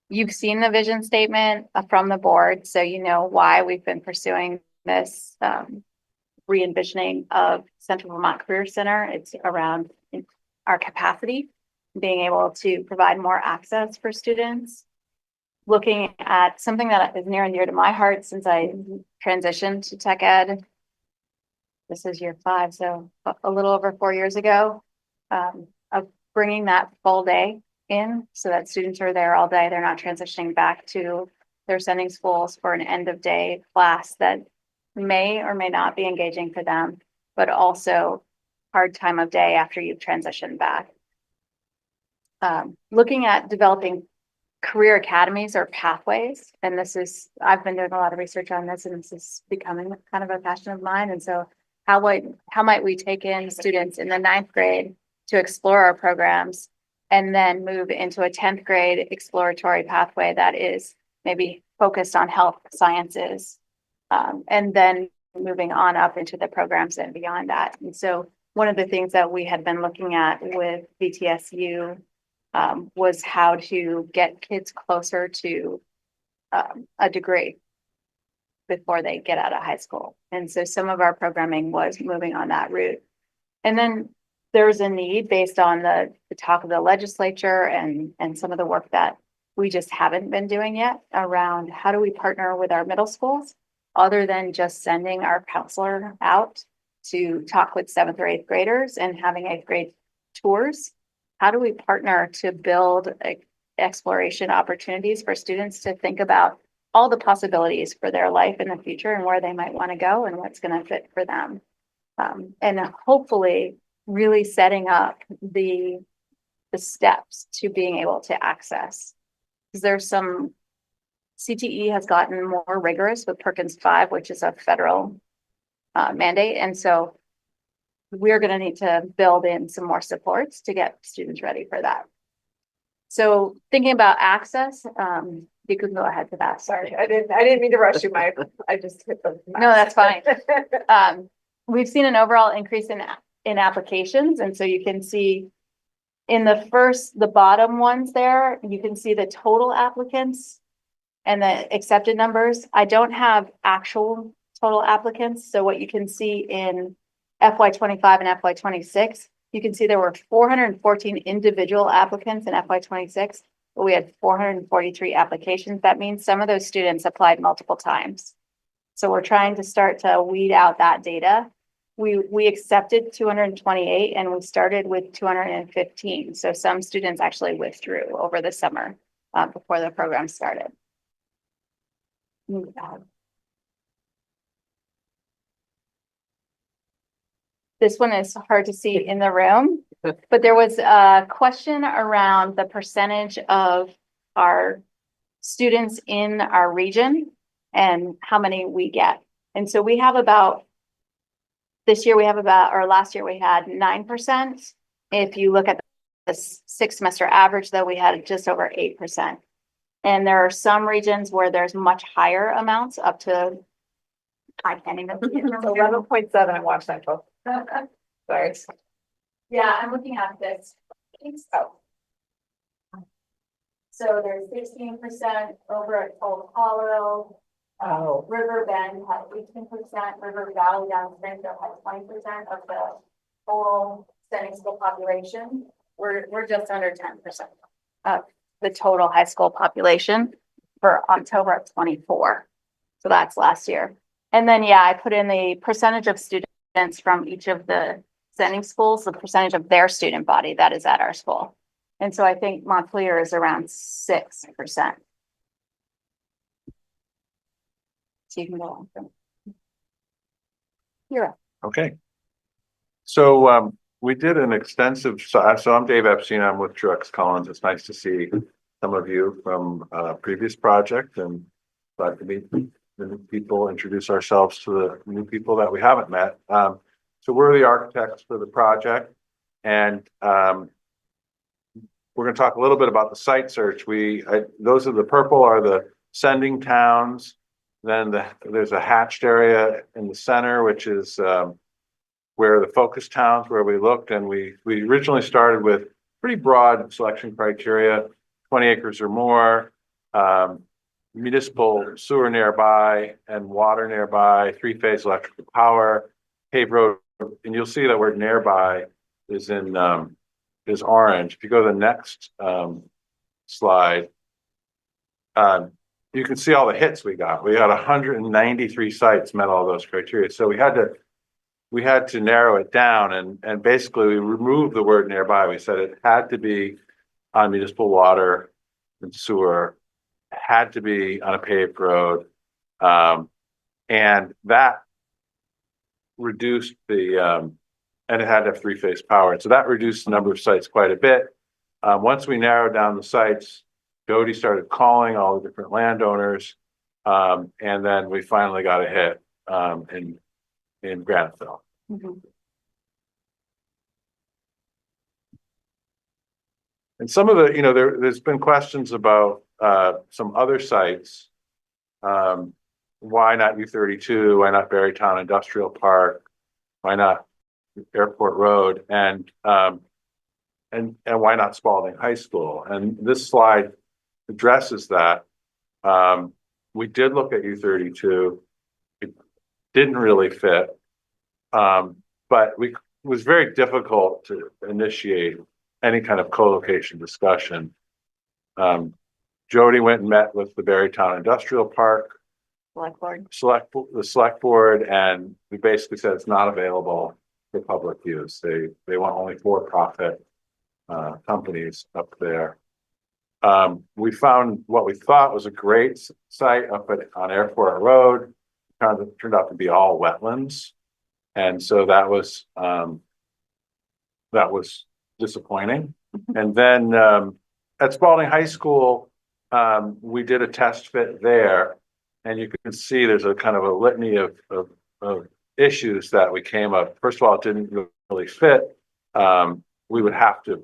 You've seen the vision statement from the board, so you know why we've been pursuing this re-envisioning of Central Vermont Career Center. It's around our capacity, being able to provide more access for students. Looking at something that is near and dear to my heart since I transitioned to tech ed. This is year 5, so a little over 4 years ago, of bringing that full day in so that students are there all day. They're not transitioning back to their sending schools for an end of day class that may or may not be engaging for them, but also hard time of day after you've transitioned back. Looking at developing career academies or pathways, and I've been doing a lot of research on this, and this is becoming kind of a passion of mine. And so how might we take in students in the 9th grade to explore our programs and then move into a 10th grade exploratory pathway that is maybe focused on health sciences, and then moving on up into the programs and beyond that. And so one of the things that we had been looking at with VTSU was how to get kids closer to a degree before they get out of high school. And so some of our programming was moving on that route. And then there's a need based on the talk of the legislature and some of the work that we just haven't been doing yet around how do we partner with our middle schools other than just sending our counselor out to talk with 7th or 8th graders and having 8th grade tours. How do we partner to build exploration opportunities for students to think about all the possibilities for their life in the future and where they might want to go and what's going to fit for them? And hopefully really setting up the steps to being able to access. Because there's some CTE has gotten more rigorous with Perkins 5, which is a federal mandate. And so we're going to need to build in some more supports to get students ready for that. So thinking about access, you can go ahead to that. Sorry. I didn't mean to rush you, Mike. I just hit the. No, that's fine. We've seen an overall increase in applications. And so you can see in the bottom ones there, you can see the total applicants and the accepted numbers. I don't have actual total applicants. So what you can see in FY25 and FY26, you can see there were 414 individual applicants in FY26, but we had 443 applications. That means some of those students applied multiple times. So we're trying to start to weed out that data. We accepted 228 and we started with 215. So some students actually withdrew over the summer before the program started. This one is hard to see in the room, but there was a question around the percentage of our students in our region and how many we get. And so we have about, this year we have about, or last year we had 9%. If you look at the 6 semester average, though, we had just over 8%. And there are some regions where there's much higher amounts up to, I can't even. 11.7 watch cycle. Sorry. Yeah, I'm looking at this. Oh. So there's 16% over at Old Hollow. Oh. River Bend had 18%, River Valley down Springfield had 20% of the total Standing School population. We're just under 10% of the total high school population for October of 24. So that's last year. And then, yeah, I put in the percentage of students from each of the Standing Schools, the percentage of their student body that is at our school. And so I think Montpelier is around 6%. So you can go on. You're up. Okay. So we did an extensive, so I'm Dave Epstein, I'm with Truex Collins. It's nice to see some of you from a previous project, and glad to meet the new people, introduce ourselves to the new people that we haven't met. So we're the architects for the project, and we're going to talk a little bit about the site search. Those are the purple are the sending towns. Then there's a hatched area in the center, which is where the focus towns where we looked, and we originally started with pretty broad selection criteria: 20 acres or more, municipal sewer nearby and water nearby, 3-phase electrical power, paved road, and you'll see that word nearby is in is orange. If you go to the next slide, you can see all the hits we got. We had 193 sites met all those criteria. So we had to narrow it down, and basically we removed the word nearby. We said it had to be on municipal water and sewer, had to be on a paved road, and that reduced the and it had to have 3-phase power. So that reduced the number of sites quite a bit. Once we narrowed down the sites, Jody started calling all the different landowners, and then we finally got a hit in Graniteville. Mm-hmm. And some of the, there's been questions about some other sites. Why not U32? Why not Berrytown Industrial Park? Why not Airport Road? And why not Spalding High School? And this slide addresses that. We did look at U32. It didn't really fit, but it was very difficult to initiate any kind of co-location discussion. Jody went and met with the Berrytown Industrial Park the select board, and we basically said it's not available for public use. They want only for-profit companies up there. We found what we thought was a great site up on Airport Road. Turned out to be all wetlands, and so that was disappointing. And then at Spalding High School, we did a test fit there, and you can see there's a kind of a litany of issues that we came up. First of all, it didn't really fit. We would have to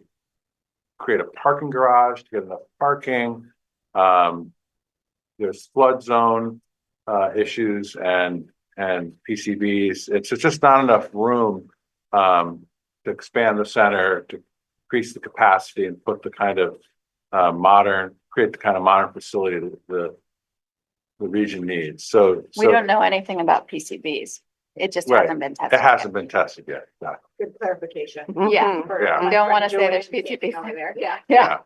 create a parking garage to get enough parking. There's flood zone issues and PCBs. It's just not enough room to expand the center, to increase the capacity and put the kind of create the kind of modern facility that the region needs. So We don't know anything about PCBs. It just Right. hasn't been tested. It hasn't been tested yet. Exactly. Good clarification. Yeah. Yeah. We don't want to say there's PCBs there. Yeah. Yeah.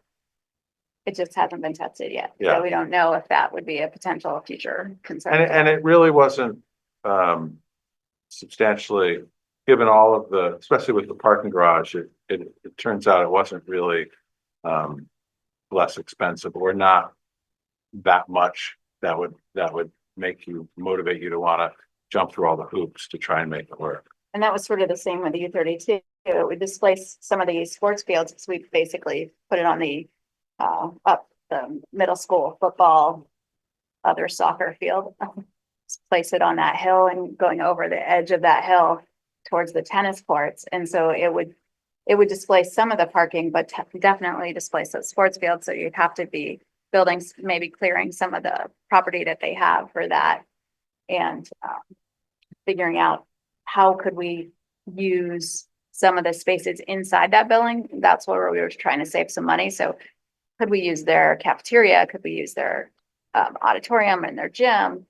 It just hasn't been tested yet. Yeah. So we don't know if that would be a potential future concern. And it really wasn't substantially, given all of the, especially with the parking garage, it turns out it wasn't really less expensive, or not that much that would motivate you to want to jump through all the hoops to try and make it work. And that was sort of the same with the U32. It would displace some of the sports fields, because we basically put it on the up the middle school football, other soccer field, place it on that hill and going over the edge of that hill towards the tennis courts. And so it would displace some of the parking, but definitely displace those sports fields. So you'd have to be buildings, maybe clearing some of the property that they have for that. And figuring out how could we use some of the spaces inside that building. That's where we were trying to save some money. So could we use their cafeteria? Could we use their auditorium and their gym?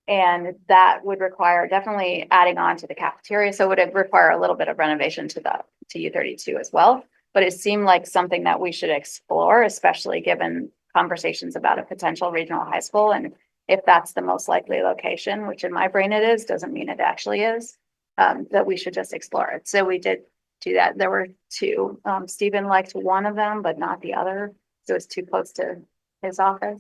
And that would require definitely adding on to the cafeteria. So it would require a little bit of renovation to U32 as well. But it seemed like something that we should explore, especially given conversations about a potential regional high school. And if that's the most likely location, which in my brain it is, doesn't mean it actually is, that we should just explore it. So we did do that. There were two. Stephen liked one of them, but not the other. So it's too close to his office.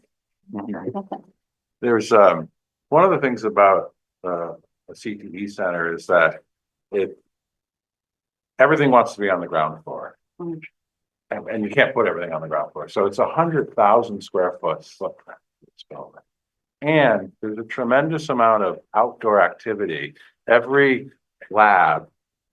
There's, one of the things about, a CTE center is that everything wants to be on the ground floor. Mm. And you can't put everything on the ground floor. So it's 100,000 square foot footprint. This building. And there's a tremendous amount of outdoor activity. Every lab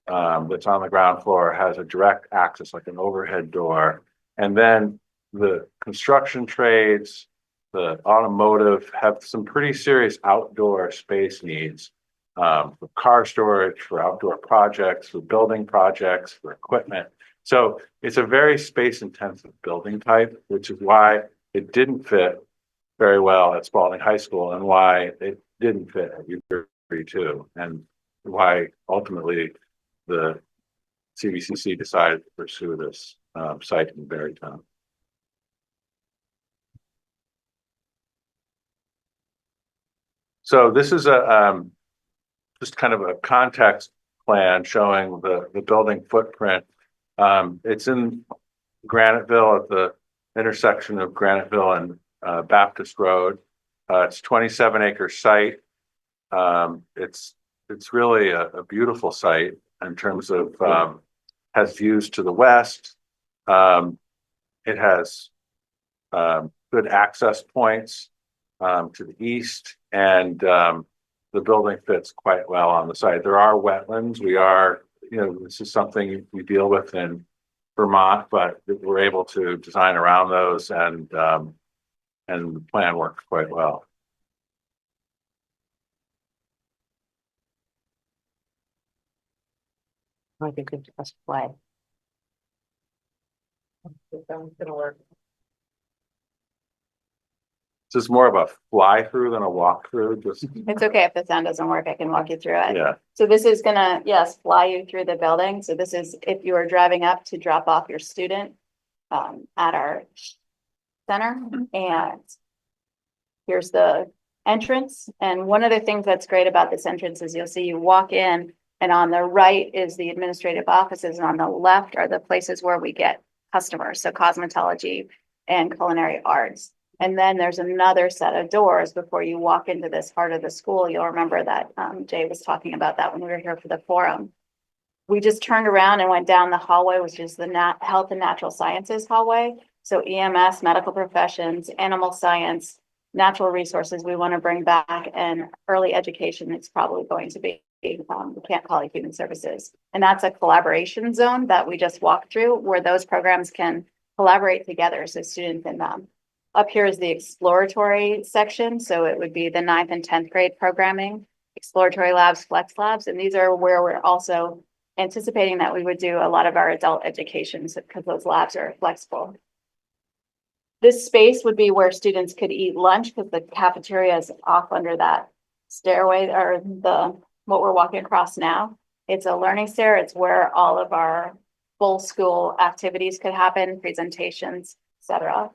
that's on the ground floor has a direct access, like an overhead door. And then the construction trades, the automotive have some pretty serious outdoor space needs for car storage, for outdoor projects, for building projects, for equipment. So it's a very space intensive building type, which is why it didn't fit very well at Spalding High School and why it didn't fit at U32 and why ultimately the CVCC decided to pursue this site in Berrytown. So this is a just kind of a context plan showing the building footprint. It's in Graniteville at the intersection of Graniteville and Baptist Road. It's 27-acre site. It's really a beautiful site in terms of has views to the west. It has good access points to the east, and the building fits quite well on the site. There are wetlands. This is something we deal with in Vermont, but we're able to design around those, and the plan works quite well. I think we just play. Gonna work. This is more of a fly through than a walk through. Just It's okay if the sound doesn't work, I can walk you through it. yeah. So this is gonna, yes, fly you through the building. So this is if you are driving up to drop off your student at our center. And here's the entrance. And one of the things that's great about this entrance is you'll see you walk in and on the right is the administrative offices and on the left are the places where we get customers. So cosmetology and culinary arts. And then there's another set of doors before you walk into this part of the school. You'll remember that Jay was talking about that when we were here for the forum. We just turned around and went down the hallway, which is the Health and Natural Sciences hallway. So EMS, medical professions, animal science, natural resources we want to bring back, and early education. It's probably going to be, we can't call it human services. And that's a collaboration zone that we just walked through where those programs can collaborate together. So students in them. Up here is the exploratory section. So it would be the 9th and 10th grade programming, exploratory labs, flex labs. And these are where we're also anticipating that we would do a lot of our adult education because those labs are flexible. This space would be where students could eat lunch because the cafeteria is off under that stairway or what we're walking across now. It's a learning stair. It's where all of our full school activities could happen, presentations, etc.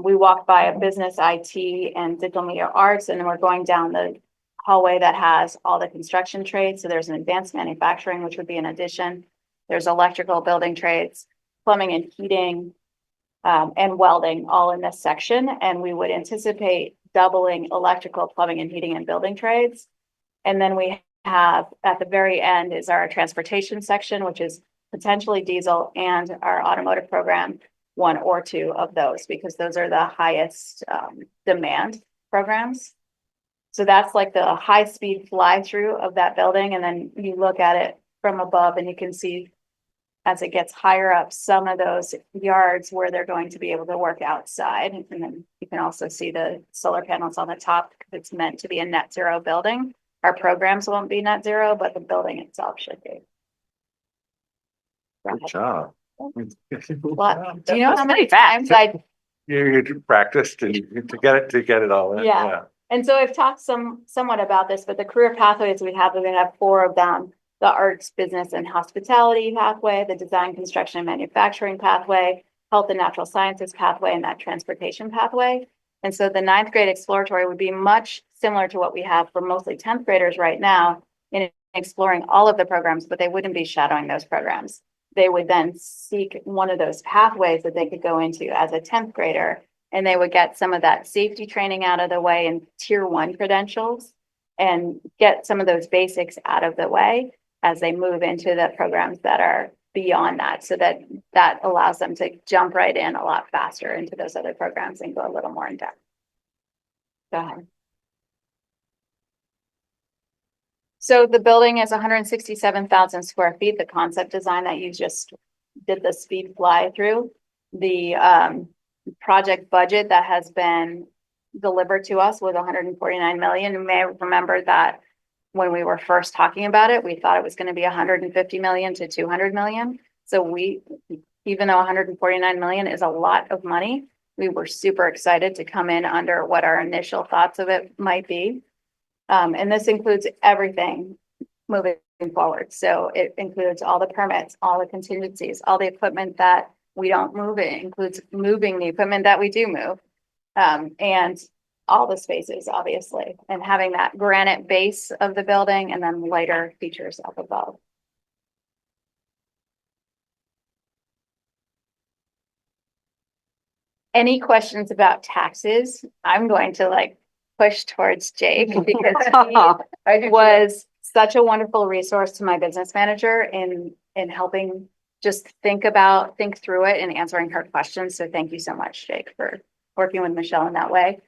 We walk by a business, IT, and digital media arts, and then we're going down the hallway that has all the construction trades. So there's an advanced manufacturing, which would be an addition. There's electrical building trades, plumbing and heating, and welding all in this section. And we would anticipate doubling electrical, plumbing and heating and building trades. And then we have at the very end is our transportation section, which is potentially diesel, and our automotive program, 1 or 2 of those, because those are the highest demand programs. So that's like the high speed fly through of that building. And then you look at it from above and you can see as it gets higher up, some of those yards where they're going to be able to work outside. And then you can also see the solar panels on the top because it's meant to be a net zero building. Our programs won't be net zero, but the building itself should be. Good job. What? Do you know That's how many pretty fast. times I You practiced and to get it all in, Yeah. yeah. And so I've talked somewhat about this, but the career pathways we have 4 of them. The arts, business and hospitality pathway, the design, construction and manufacturing pathway, health and natural sciences pathway, and that transportation pathway. And so the 9th grade exploratory would be much similar to what we have for mostly 10th graders right now in exploring all of the programs, but they wouldn't be shadowing those programs. They would then seek one of those pathways that they could go into as a 10th grader. And they would get some of that safety training out of the way and tier 1 credentials and get some of those basics out of the way as they move into the programs that are beyond that. So that allows them to jump right in a lot faster into those other programs and go a little more in depth. Go ahead. So the building is 167,000 square feet. The concept design that you just did the speed fly through, the project budget that has been delivered to us was 149 million. You may remember that when we were first talking about it, we thought it was going to be 150 million to 200 million. So even though 149 million is a lot of money, we were super excited to come in under what our initial thoughts of it might be. And this includes everything moving forward. So it includes all the permits, all the contingencies, all the equipment that we don't move. It includes moving the equipment that we do move. And all the spaces, obviously, and having that granite base of the building and then lighter features up above. Any questions about taxes? I'm going to push towards Jake because he was such a wonderful resource to my business manager in helping just think through it and answering her questions. So thank you so much, Jake, for working with Michelle in that way.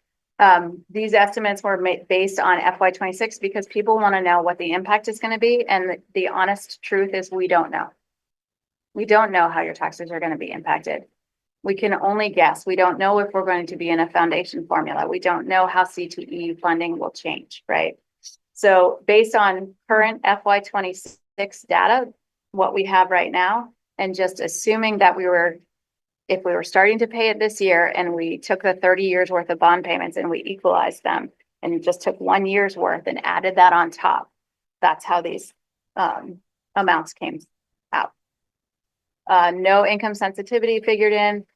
These estimates were made based on FY26 because people want to know what the impact is going to be. And the honest truth is we don't know. We don't know how your taxes are going to be impacted. We can only guess. We don't know if we're going to be in a foundation formula. We don't know how CTE funding will change, right? So based on current FY26 data, what we have right now, and just assuming that if we were starting to pay it this year and we took the 30 years worth of bond payments and we equalized them and just took 1 year's worth and added that on top, that's how these amounts came out. No income sensitivity figured in,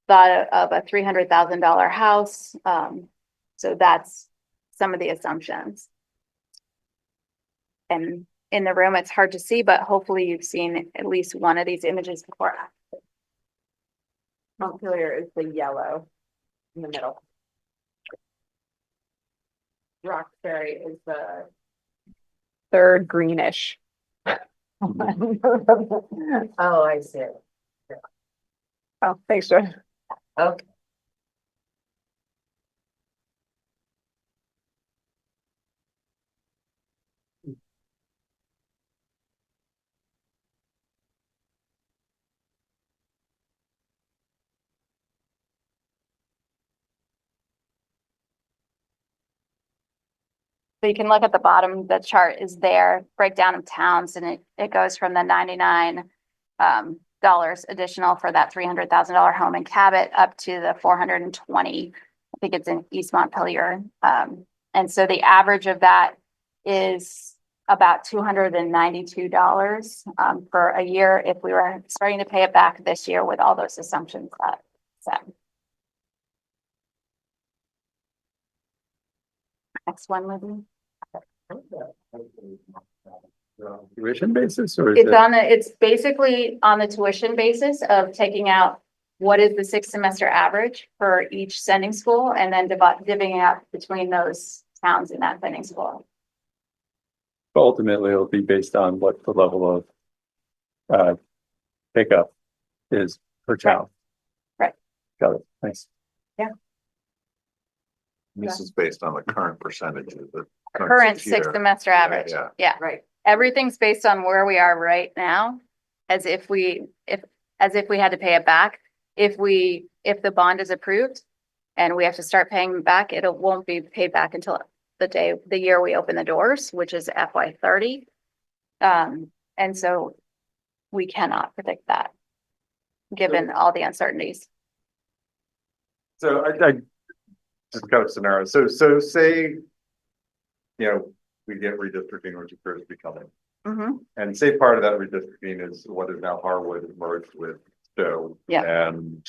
thought of a $300,000 house. So that's some of the assumptions. And in the room, it's hard to see, but hopefully you've seen at least one of these images before. Montpelier is the yellow in the middle. Roxbury is the third greenish. Oh, I see it. Oh, thanks, Jordan. Okay. So you can look at the bottom, the chart is there, breakdown of towns, and it goes from the $99 additional for that $300,000 home in Cabot up to the 420. I think it's in East Montpelier. And so the average of that is about $292 for a year if we were starting to pay it back this year with all those assumptions that set. Next one, Libby. Tuition basis or is it? It's basically on the tuition basis of taking out what is the 6 semester average for each sending school and then divvying out between those towns in that sending school. Ultimately, it'll be based on what the level of pickup is per child. Right. Got it. Thanks. This is based on the current percentages. The Current 6 year. semester average. Yeah. Yeah. Right. Everything's based on where we are right now. as if we had to pay it back. If the bond is approved and we have to start paying back, it won't be paid back until the year we open the doors, which is FY 30. And so we cannot predict that, given all the uncertainties. So I just got a scenario. So say, we get redistricting, which appears to be coming. Mhm. And say part of that redistricting is what is now Harwood merged with Stowe. Yeah. And,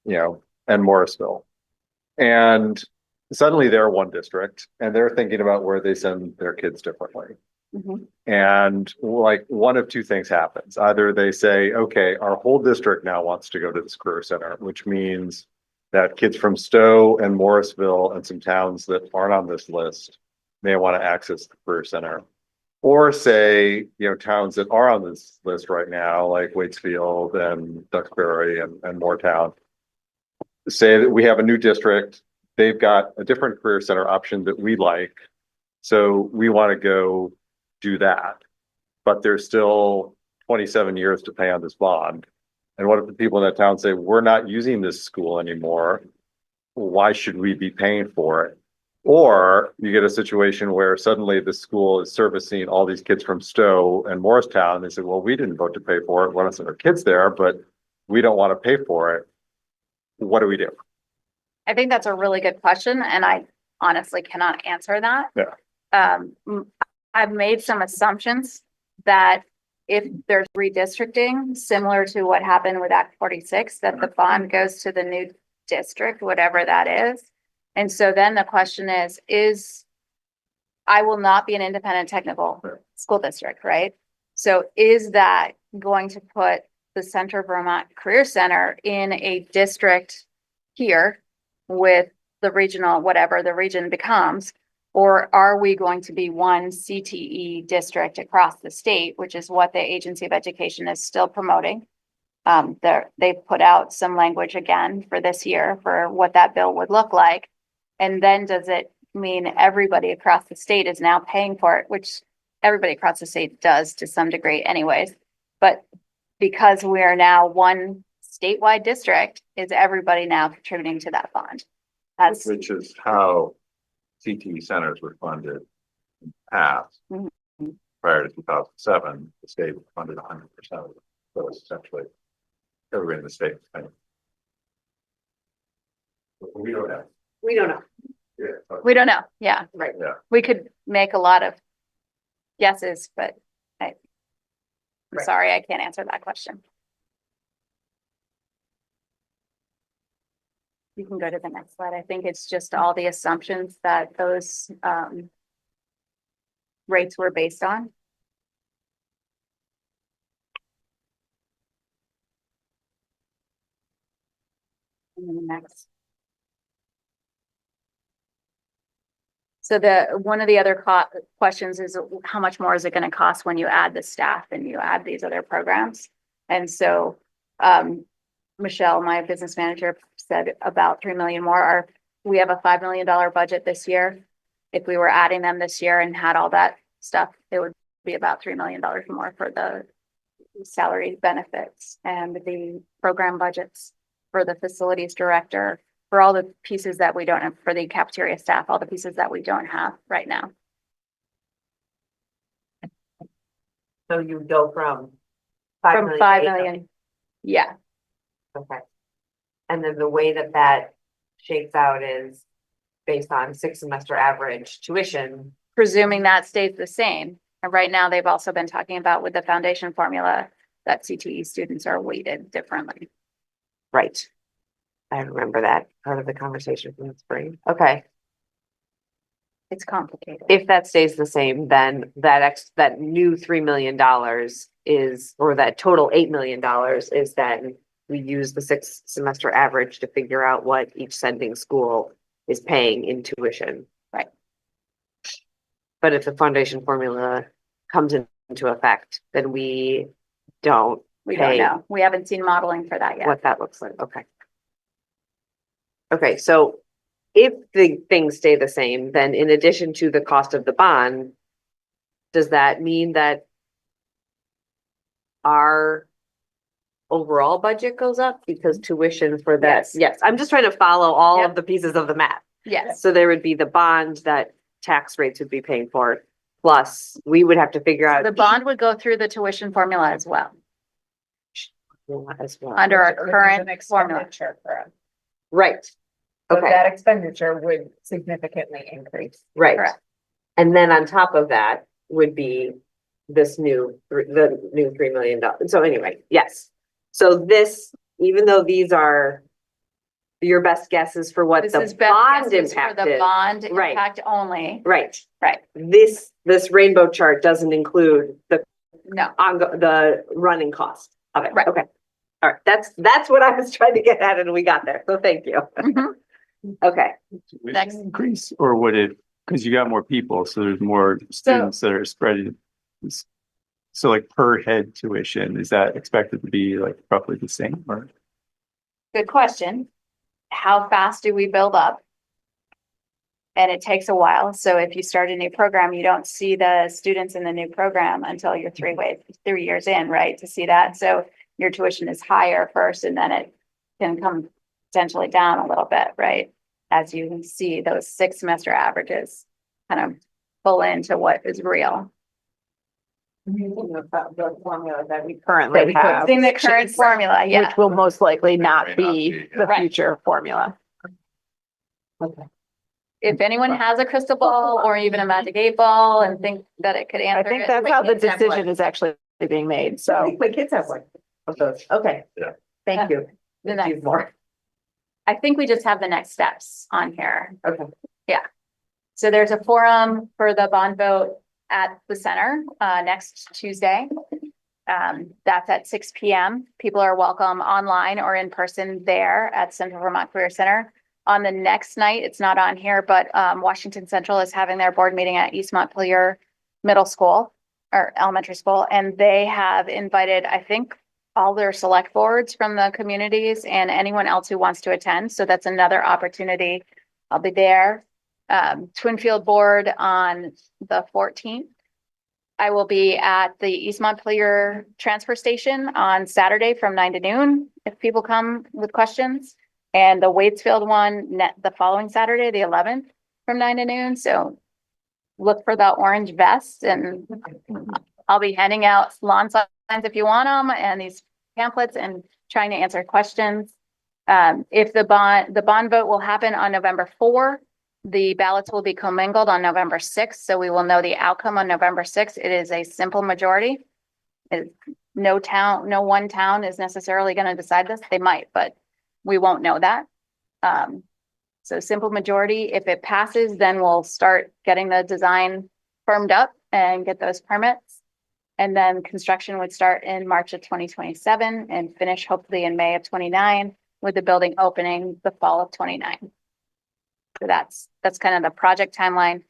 and Morrisville. And suddenly they're one district and they're thinking about where they send their kids differently. Mhm. And like one of two things happens. Either they say, okay, our whole district now wants to go to this career center, which means that kids from Stowe and Morrisville and some towns that aren't on this list may want to access the career center. Or say, towns that are on this list right now, like Waitsfield and Duxbury and Moortown, say that we have a new district, they've got a different career center option that we like. So we want to go do that. But there's still 27 years to pay on this bond. And what if the people in that town say, we're not using this school anymore? Why should we be paying for it? Or you get a situation where suddenly the school is servicing all these kids from Stowe and Morristown. They say, well, we didn't vote to pay for it. We want to send our kids there, but we don't want to pay for it. What do we do? I think that's a really good question, and I honestly cannot answer that. Yeah. I've made some assumptions that if there's redistricting, similar to what happened with Act 46, that the bond goes to the new district, whatever that is. And so then the question is I will not be an independent technical school district, right? So is that going to put the Center of Vermont Career Center in a district here with the regional, whatever the region becomes? Or are we going to be one CTE district across the state, which is what the Agency of Education is still promoting? They've put out some language again for this year for what that bill would look like. And then does it mean everybody across the state is now paying for it, which everybody across the state does to some degree anyways. But because we are now one statewide district, is everybody now contributing to that bond? That's Which is how CTE centers were funded in the past. Mhm. Prior to 2007, the state funded 100% of it. So it's essentially everybody in the state is paying. But we don't have. We don't know. Yeah. we don't know. Yeah. Right. Yeah. We could make a lot of guesses, but I'm Right. sorry, I can't answer that question. You can go to the next slide. I think it's just all the assumptions that those rates were based on. And then the next. So one of the other questions is how much more is it going to cost when you add the staff and you add these other programs? And so Michelle, my business manager, said about 3 million more. We have a $5 million budget this year. If we were adding them this year and had all that stuff, it would be about $3 million more for the salary benefits and the program budgets for the facilities director, for all the pieces that we don't have, for the cafeteria staff, all the pieces that we don't have right now. So you go from 5 From million. 5 to 8 million. Yeah, Okay. And then the way that shakes out is based on 6-semester average tuition. presuming that stays the same. And right now, they've also been talking about with the foundation formula that CTE students are weighted differently. Right. I remember that part of the conversation from the spring. Okay. It's complicated. If that stays the same, then that new $3 million is, or that total $8 million is then we use the 6-semester average to figure out what each sending school is paying in tuition. Right. But if the foundation formula comes into effect, then we don't We don't pay know. We haven't seen modeling for that yet. what that looks like. Okay. Okay, so if the things stay the same, then in addition to the cost of the bond, does that mean that our overall budget goes up because tuition for that, Yes. yes, I'm just trying to follow all Yep. of the pieces of the math. Yes, So there would be the bond that tax rates would be paying for, plus we would have to figure out. the bond would go through the tuition formula as well, As well. under our Which is an current formula. expenditure for us. Right, So okay, that expenditure would significantly increase. right. Correct. And then on top of that would be this the new $3 million. So anyway, yes. So this, even though these are your best guesses for what This the is best bond guesses for impact the is. bond Right. impact only, Right. right? This rainbow chart doesn't include the No, the running cost of it. Right. Okay. All right. That's what I was trying to get at and we got there. So thank you. Mhm. Okay. Next. Increase, or would it, because you got more people, so there's more students that are spreading. So like per head tuition, is that expected to be like roughly the same or? good question. How fast do we build up? And it takes a while. So if you start a new program, you don't see the students in the new program until you're 3 years in, right? To see that. So your tuition is higher first and then it can come potentially down a little bit, right? As you see those 6 semester averages kind of pull into what is real. The formula that we That currently we have. In the current formula, yeah. Which will most likely not May not be be, the Right. future formula. If anyone has a crystal ball or even a magic 8 ball and think that it could I answer think it. that's how the kids have one. decision is actually being made, so. My kids have one of those. Okay. Yeah. Thank you. The Thank you next, more. I think we just have the next steps on here. Okay. So there's a forum for the bond vote at the center, next Tuesday. That's at 6 p.m. People are welcome online or in person there at Central Vermont Career Center. On the next night, it's not on here, but, Washington Central is having their board meeting at East Montpelier Middle School or elementary school, and they have invited, I think, all their select boards from the communities and anyone else who wants to attend. So that's another opportunity. I'll be there. Twinfield board on the 14th. I will be at the East Montpelier transfer station on Saturday from 9 to noon, if people come with questions. And the Waitsfield one the following Saturday, the 11th, from 9 to noon. So look for the orange vest and I'll be handing out lawn signs if you want them and these pamphlets and trying to answer questions. If the bond vote will happen on November 4, the ballots will be commingled on November 6th. So we will know the outcome on November 6th. It is a simple majority. No one town is necessarily going to decide this. They might, but we won't know that. So simple majority. If it passes, then we'll start getting the design firmed up and get those permits. And then construction would start in March of 2027 and finish hopefully in May of 29, with the building opening the fall of 29. So that's kind of the project timeline.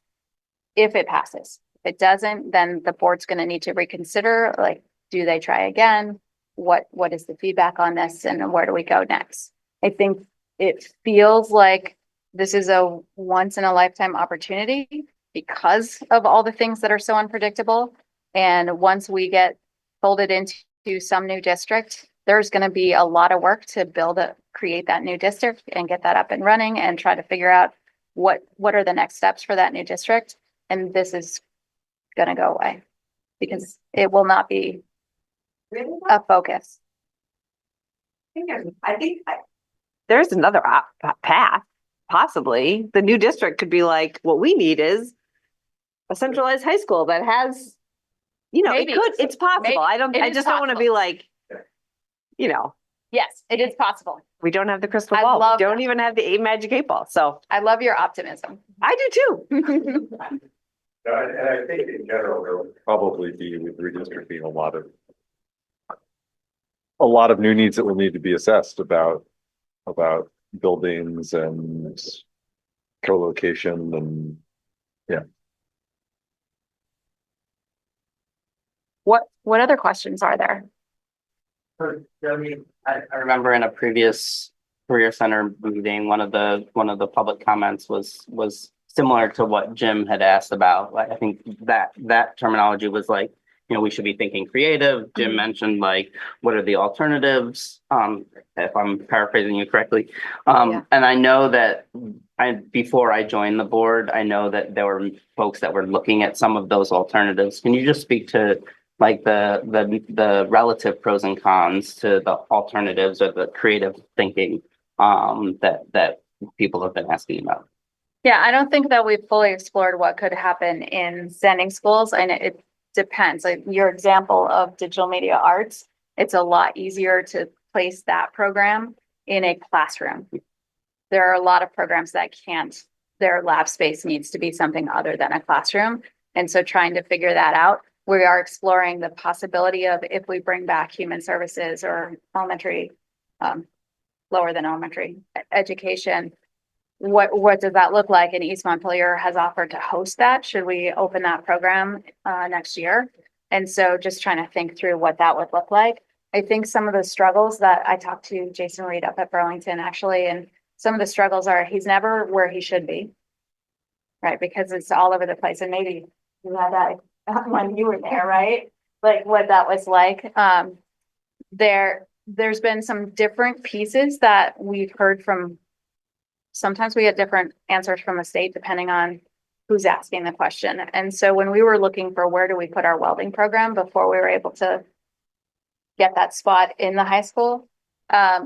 If it passes, if it doesn't, then the board's going to need to reconsider, like, do they try again? What is the feedback on this and where do we go next? I think it feels like this is a once in a lifetime opportunity because of all the things that are so unpredictable. And once we get folded into some new district, there's going to be a lot of work to create that new district and get that up and running and try to figure out what are the next steps for that new district. And this is going to go away because it will not be a focus. I think there's another path, possibly. The new district could be like, what we need is a centralized high school that has, Maybe. it's possible. Maybe. I It is just don't want to be like, Yes, it is possible. we don't have the crystal I ball. love We don't that. even have the magic 8 ball. So I love your optimism. I do too. And I think in general, there will probably be with redistricting a lot of new needs that will need to be assessed about buildings and co-location and What other questions are there? I remember in a previous career center meeting, one of the public comments was similar to what Jim had asked about. Like, I think that terminology was like, we should be thinking creative. Jim mentioned like, what are the alternatives? If I'm paraphrasing you correctly. Yeah. And I know that before I joined the board, I know that there were folks that were looking at some of those alternatives. Can you just speak to like the relative pros and cons to the alternatives or the creative thinking that people have been asking about? Yeah, I don't think that we've fully explored what could happen in sending schools, and it depends. Like your example of digital media arts, it's a lot easier to place that program in a classroom. There are a lot of programs that can't, their lab space needs to be something other than a classroom. And so trying to figure that out, we are exploring the possibility of if we bring back human services or elementary, lower than elementary education, what does that look like? And East Montpelier has offered to host that. Should we open that program next year? And so just trying to think through what that would look like. I think some of the struggles that I talked to Jason Reed up at Burlington actually, and some of the struggles are he's never where he should be, right? Because it's all over the place. And maybe you had that when you were there, right? Like what that was like. There's been some different pieces that we've heard from. Sometimes we get different answers from the state depending on who's asking the question. And so when we were looking for where do we put our welding program before we were able to get that spot in the high school, I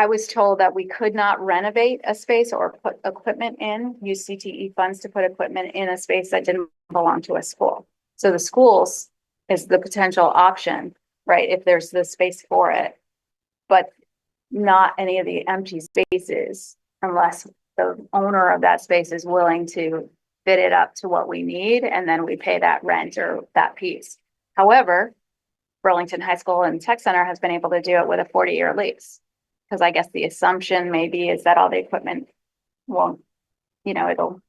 was told that we could not renovate a space or put equipment in, use CTE funds to put equipment in a space that didn't belong to a school. So the schools is the potential option, right? If there's the space for it, but not any of the empty spaces unless the owner of that space is willing to fit it up to what we need. And then we pay that rent or that piece. However, Burlington High School and Tech Center has been able to do it with a 40-year lease. Because I guess the assumption maybe is that all the equipment won't, it'll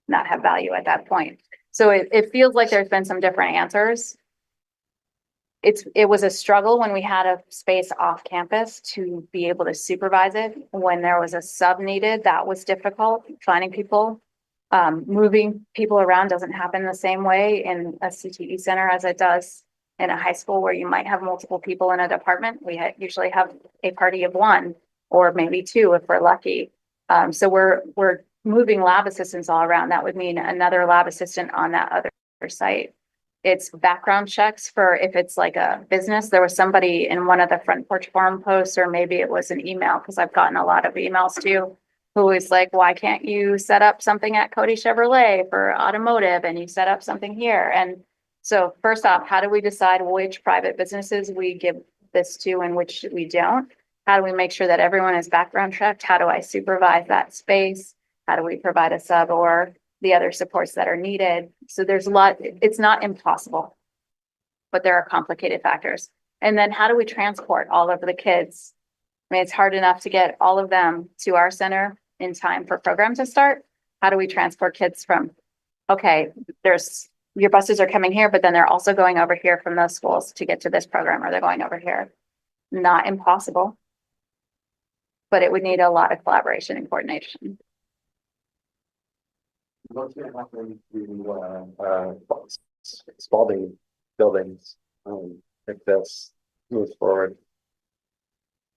not have value at that point. So it feels like there's been some different answers. It was a struggle when we had a space off campus to be able to supervise it. When there was a sub needed, that was difficult. Finding people, moving people around doesn't happen the same way in a CTE center as it does in a high school where you might have multiple people in a department. We usually have a party of one or maybe two if we're lucky. So we're moving lab assistants all around. That would mean another lab assistant on that other site. It's background checks for if it's like a business. There was somebody in one of the front porch forum posts, or maybe it was an email, because I've gotten a lot of emails too, who is like, why can't you set up something at Cody Chevrolet for automotive and you set up something here? And so first off, how do we decide which private businesses we give this to and which we don't? How do we make sure that everyone is background checked? How do I supervise that space? How do we provide a sub or the other supports that are needed? So there's a lot, it's not impossible, but there are complicated factors. And then how do we transport all of the kids? I mean, it's hard enough to get all of them to our center in time for program to start. How do we transport kids from, okay, your buses are coming here, but then they're also going over here from those schools to get to this program, or they're going over here. Not impossible, but it would need a lot of collaboration and coordination. What's gonna happen to Spalding buildings, if this moves forward?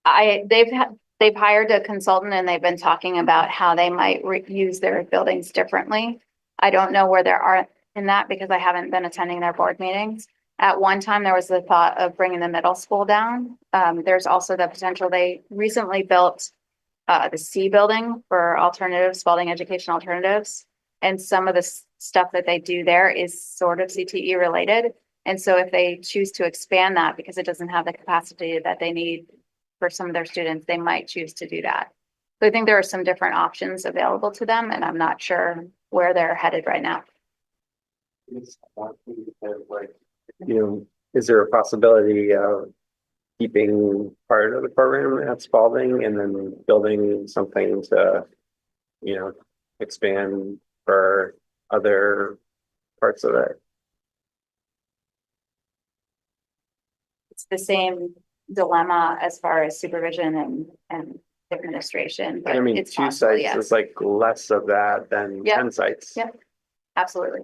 They've hired a consultant and they've been talking about how they might use their buildings differently. I don't know where they are in that because I haven't been attending their board meetings. At one time, there was the thought of bringing the middle school down. There's also the potential, they recently built the C building for alternatives, Spalding Education Alternatives. And some of the stuff that they do there is sort of CTE related. And so if they choose to expand that because it doesn't have the capacity that they need for some of their students, they might choose to do that. So I think there are some different options available to them, and I'm not sure where they're headed right now. Is there a possibility of keeping part of the program at Spalding and then building something to, expand for other parts of it? It's the same dilemma as far as supervision and administration. But I mean, it's 2 possible, sites yes. is like less of that than Yep. 10 sites. Yep. Absolutely.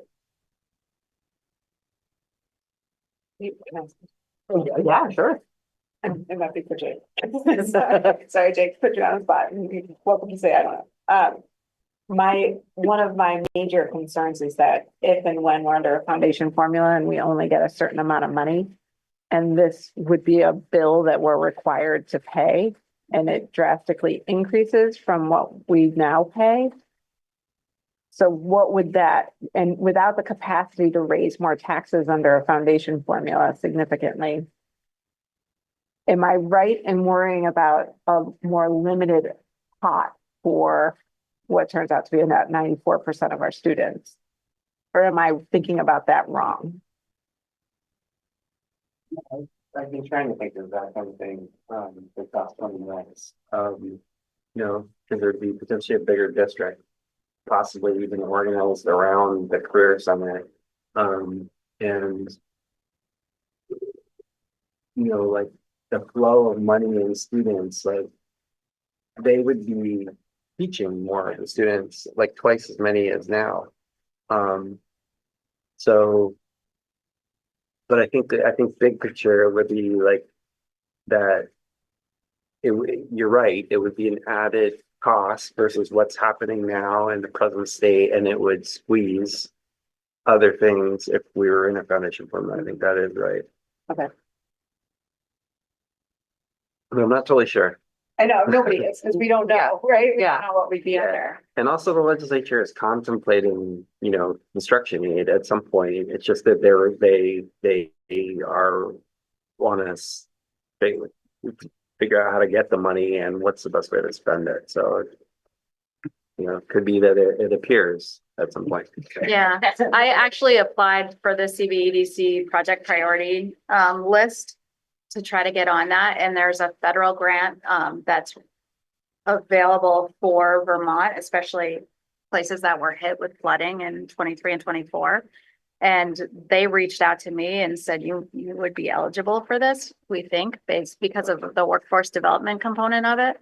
Yeah, sure. It might be for Jake. Sorry, Jake, put you on the spot. Welcome to say, I don't know. One of my major concerns is that if and when we're under a foundation formula and we only get a certain amount of money, and this would be a bill that we're required to pay, and it drastically increases from what we now pay. So what would that, and without the capacity to raise more taxes under a foundation formula significantly, am I right in worrying about a more limited pot for what turns out to be about 94% of our students? Or am I thinking about that wrong? I've been trying to think of that kind of thing, the cost funding lines. Because there'd be potentially a bigger district, possibly even organized around the career summit. And like the flow of money and students, like they would be teaching more of the students, like twice as many as now. So, but I think big picture would be like that. You're right. It would be an added cost versus what's happening now in the present state, and it would squeeze other things if we were in a foundation formula. I think that is right. Okay. But I'm not totally sure. I know, nobody is, because we don't know, right? We Yeah. don't know what we'd be under. And also the legislature is contemplating, construction aid at some point. It's just that they are want us, they figure out how to get the money and what's the best way to spend it. So, it could be that it appears at some point. Yeah, I actually applied for the CBEDC project priority list to try to get on that. And there's a federal grant that's available for Vermont, especially places that were hit with flooding in 23 and 24. And they reached out to me and said, you would be eligible for this, we think, because of the workforce development component of it.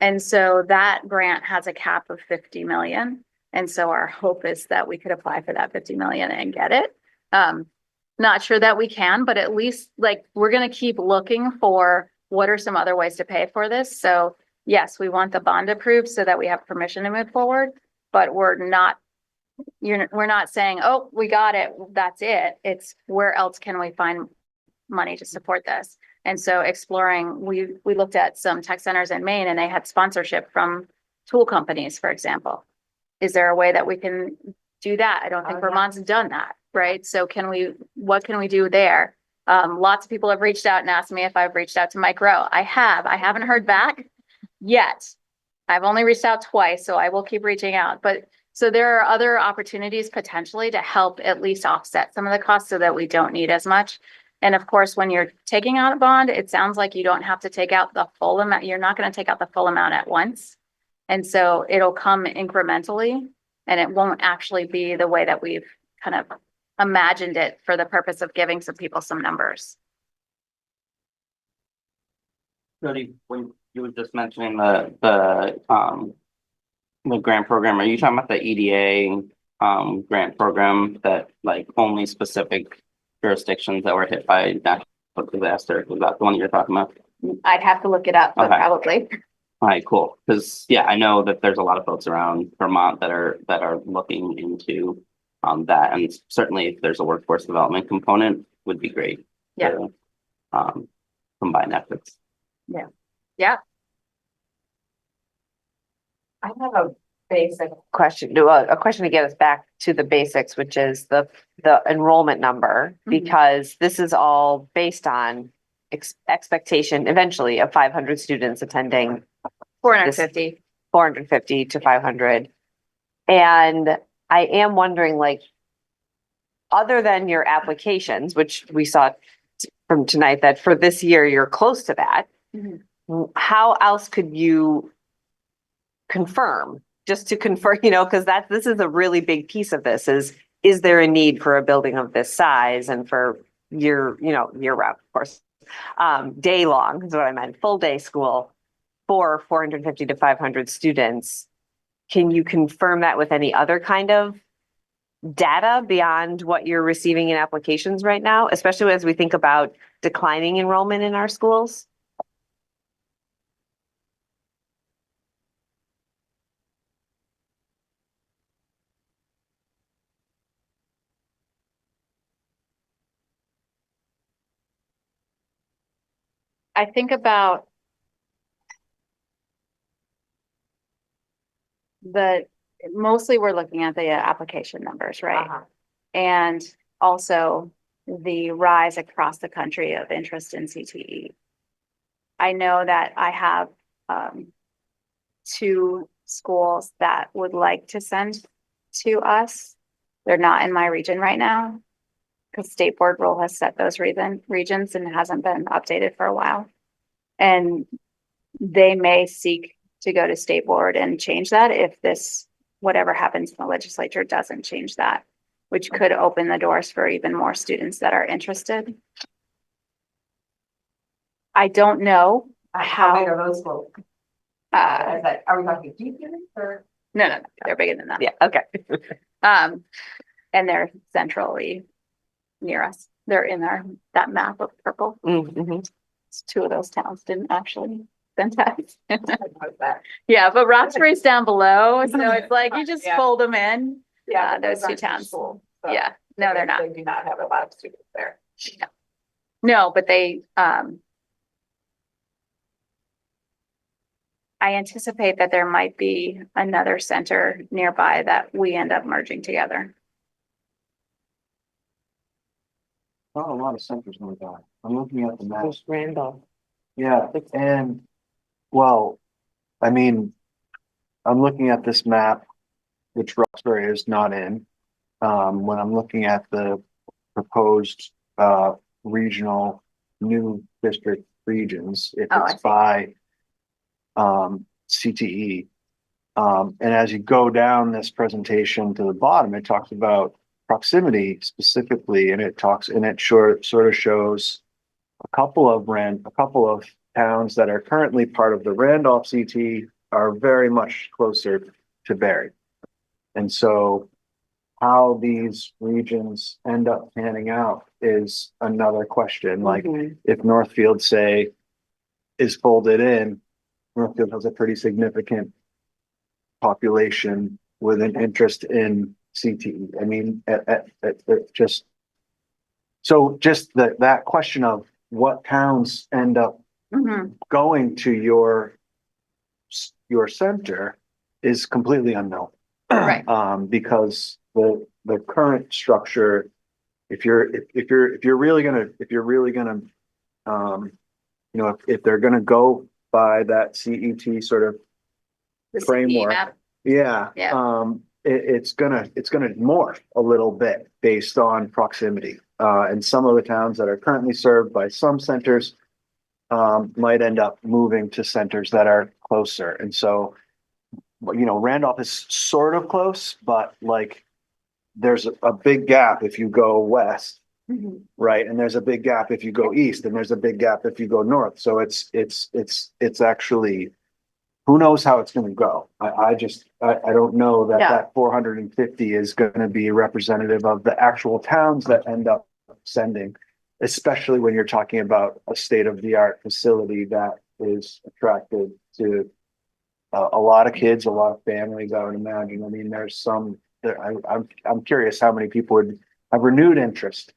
And so that grant has a cap of 50 million. And so our hope is that we could apply for that 50 million and get it. Not sure that we can, but at least we're going to keep looking for what are some other ways to pay for this. So yes, we want the bond approved so that we have permission to move forward, but we're not saying, oh, we got it, that's it. It's where else can we find money to support this? And so exploring, we looked at some tech centers in Maine and they had sponsorship from tool companies, for example. Is there a way that we can do that? I don't think Vermont's done that, right? So what can we do there? Lots of people have reached out and asked me if I've reached out to Mike Rowe. I haven't heard back yet. I've only reached out twice, so I will keep reaching out. But so there are other opportunities potentially to help at least offset some of the costs so that we don't need as much. And of course, when you're taking out a bond, it sounds like you don't have to take out the full amount. You're not going to take out the full amount at once. And so it'll come incrementally and it won't actually be the way that we've kind of imagined it for the purpose of giving some people some numbers. Jody, when you were just mentioning the grant program, are you talking about the EDA grant program that only specific jurisdictions that were hit by natural disaster? Was that the one you're talking about? I'd have to look it up, but Okay. probably. All right, cool. Because I know that there's a lot of folks around Vermont that are looking into that, and certainly if there's a workforce development component, would be great. Yeah. To, combine efforts. Yeah. I have a basic question, a question to get us back to the basics, which is the enrollment number, because this is all based on expectation eventually of 500 students attending 450 to 500. And I am wondering, other than your applications, which we saw from tonight, that for this year, you're close to that. How else could you confirm, just to confirm, because this is a really big piece of this is there a need for a building of this size and for year round, of course, day long is what I meant, full day school for 450 to 500 students. Can you confirm that with any other kind of data beyond what you're receiving in applications right now, especially as we think about declining enrollment in our schools? I think about mostly we're looking at the application numbers, right? Uh-huh. And also the rise across the country of interest in CTE. I know that I have two schools that would like to send to us. They're not in my region right now because state board rule has set those regions and hasn't been updated for a while. And they may seek to go to state board and change that if this, whatever happens in the legislature doesn't change that, which could open the doors for even more students that are interested. I don't know How big are how, those schools? Are we talking deep units or? no, they're bigger than that. Yeah, okay. And they're centrally near us. They're in that map of purple. Mm-hmm. Two of those towns didn't actually send us. Yeah, but Roxbury's down below, so it's like you just Yeah. fold them in. Yeah, Those two towns. Yeah, no, they're not. They do not have a lot of students there. No, but they, I anticipate that there might be another center nearby that we end up merging together. Not a lot of centers nearby. I'm looking at the map. There's Randolph. Yeah, and, well, I mean, I'm looking at this map, which Roxbury is not in. When I'm looking at the proposed, regional new district regions, if Oh, I it's see. by, CTE. And as you go down this presentation to the bottom, it talks about proximity specifically, and it sort of shows a couple of towns that are currently part of the Randolph CT are very much closer to Barry. And so how these regions end up panning out is another question. Like Mhm. if Northfield, say, is folded in, Northfield has a pretty significant population with an interest in CTE. I mean, just that question of what towns end up going to your center is completely unknown. Right. Because the current structure, if you're really gonna, if they're gonna go by that CET sort of The CTE framework, map. yeah, Yeah. it's gonna morph a little bit based on proximity. And some of the towns that are currently served by some centers might end up moving to centers that are closer. And so, Randolph is sort of close, but like there's a big gap if you go west, right? And there's a big gap if you go east, and there's a big gap if you go north. So it's actually, who knows how it's going to go? I don't know that Yeah. that 450 is going to be representative of the actual towns that end up sending, especially when you're talking about a state-of-the-art facility that is attractive to a lot of kids, a lot of families, I would imagine. I mean, I'm curious how many people would have renewed interest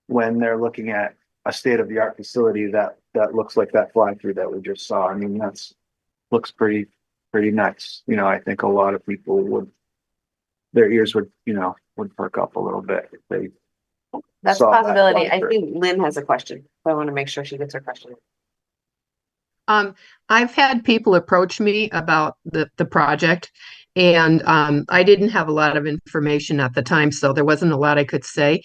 when they're looking at a state-of-the-art facility that looks like that fly-through that we just saw. I mean, looks pretty nice. I think a lot of people their ears would perk up a little bit if they That's a saw that possibility. I fly-through. think Lynn has a question. I want to make sure she gets her question. I've had people approach me about the project, and I didn't have a lot of information at the time, so there wasn't a lot I could say.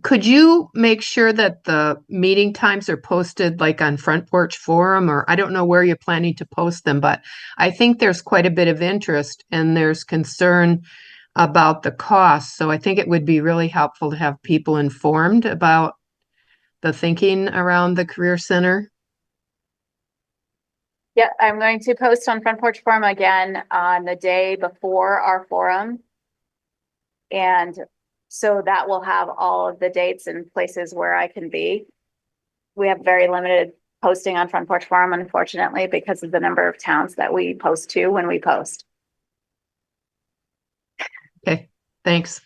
Could you make sure that the meeting times are posted like on Front Porch Forum, or I don't know where you're planning to post them, but I think there's quite a bit of interest and there's concern about the cost. So I think it would be really helpful to have people informed about the thinking around the Career Center. Yeah, I'm going to post on Front Porch Forum again on the day before our forum. And so that will have all of the dates and places where I can be. We have very limited posting on Front Porch Forum, unfortunately, because of the number of towns that we post to when we post. Okay, thanks.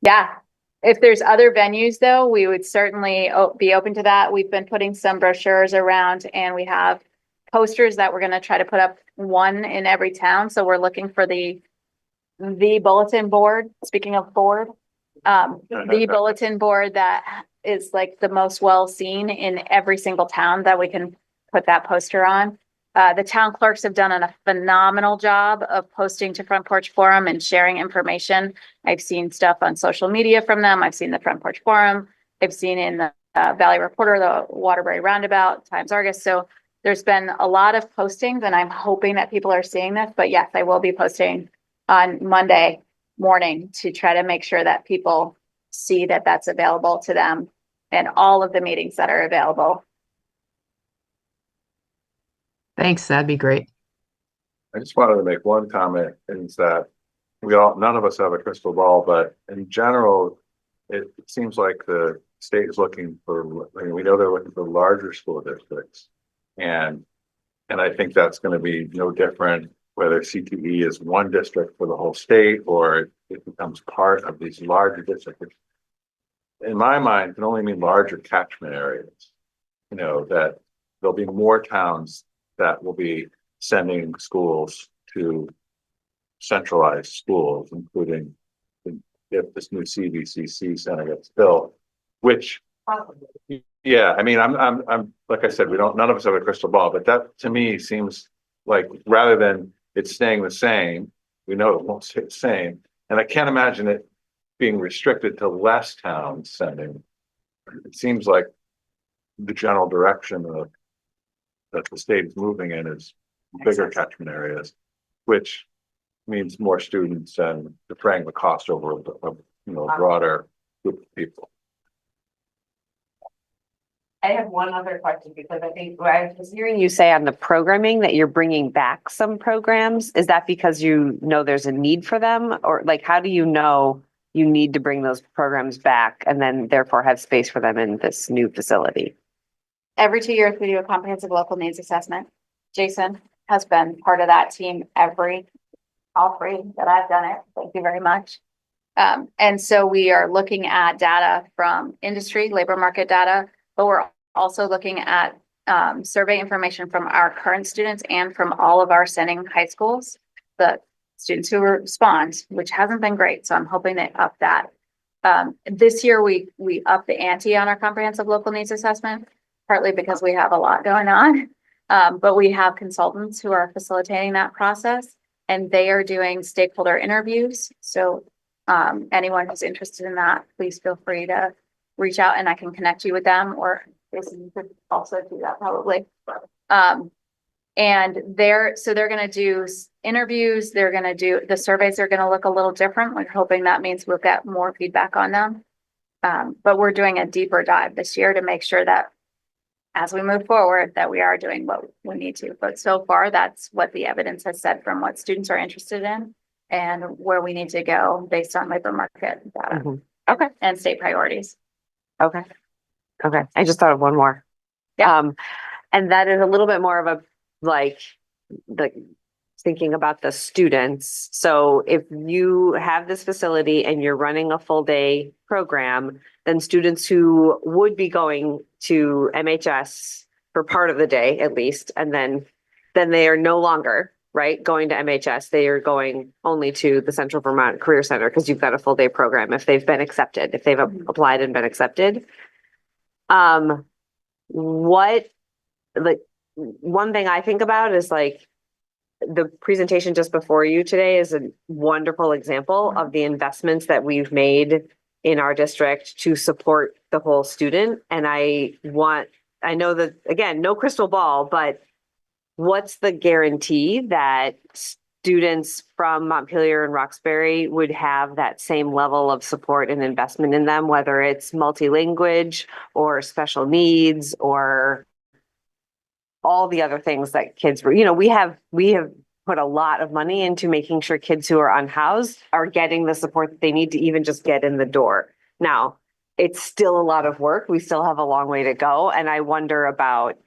Yeah. If there's other venues though, we would certainly be open to that. We've been putting some brochures around and we have posters that we're going to try to put up one in every town. So we're looking for the bulletin board, speaking of board, the bulletin board that is like the most well seen in every single town that we can put that poster on. The town clerks have done a phenomenal job of posting to Front Porch Forum and sharing information. I've seen stuff on social media from them. I've seen the Front Porch Forum. I've seen in the Valley Reporter, the Waterbury Roundabout, Times Argus. So there's been a lot of postings and I'm hoping that people are seeing this, but yes, I will be posting on Monday morning to try to make sure that people see that that's available to them and all of the meetings that are available. Thanks, that'd be great. I just wanted to make one comment, is that none of us have a crystal ball, but in general, it seems like the state is looking for, I mean, we know they're looking for larger school districts. And I think that's going to be no different whether CTE is one district for the whole state or it becomes part of these larger districts. In my mind, it can only mean larger catchment areas. You know, that there'll be more towns that will be sending schools to centralized schools, including if this new CVCC center gets built, which, yeah, I mean, I'm like I said, none of us have a crystal ball, but that to me seems like rather than it's staying the same, we know it won't stay the same. And I can't imagine it being restricted to less towns sending. It seems like the general direction that the state is moving in is bigger catchment areas, which means more students and defraying the cost over a broader group of people. I have one other question because I think I was hearing you say on the programming that you're bringing back some programs. Is that because you know there's a need for them, or like how do you know you need to bring those programs back and then therefore have space for them in this new facility? Every 2 years, we do a comprehensive local needs assessment. Jason has been part of that team all three that I've done it. Thank you very much. And so we are looking at data from industry, labor market data, but we're also looking at survey information from our current students and from all of our sending high schools, the students who respond, which hasn't been great. So I'm hoping they up that. This year, we up the ante on our comprehensive local needs assessment, partly because we have a lot going on. But we have consultants who are facilitating that process and they are doing stakeholder interviews. So anyone who's interested in that, please feel free to reach out and I can connect you with them, or Jason, you could also do that probably. And they're going to do interviews. They're going to do the surveys are going to look a little different. We're hoping that means we'll get more feedback on them. But we're doing a deeper dive this year to make sure that as we move forward, that we are doing what we need to. But so far, that's what the evidence has said from what students are interested in and where we need to go based on labor market data. Mm-hmm. Okay. And state priorities. Okay. Okay. I just thought of one more. Yeah. And that is a little bit more of a, like, the thinking about the students. So if you have this facility and you're running a full day program, then students who would be going to MHS for part of the day at least, and then they are no longer, right, going to MHS. They are going only to the Central Vermont Career Center because you've got a full day program if they've been accepted, if they've applied and been accepted. One thing I think about is like the presentation just before you today is a wonderful example of the investments that we've made in our district to support the whole student. And I know that, again, no crystal ball, but what's the guarantee that students from Montpelier and Roxbury would have that same level of support and investment in them, whether it's multi-language or special needs or all the other things that kids were, we have put a lot of money into making sure kids who are unhoused are getting the support that they need to even just get in the door. Now, it's still a lot of work. We still have a long way to go. And I wonder about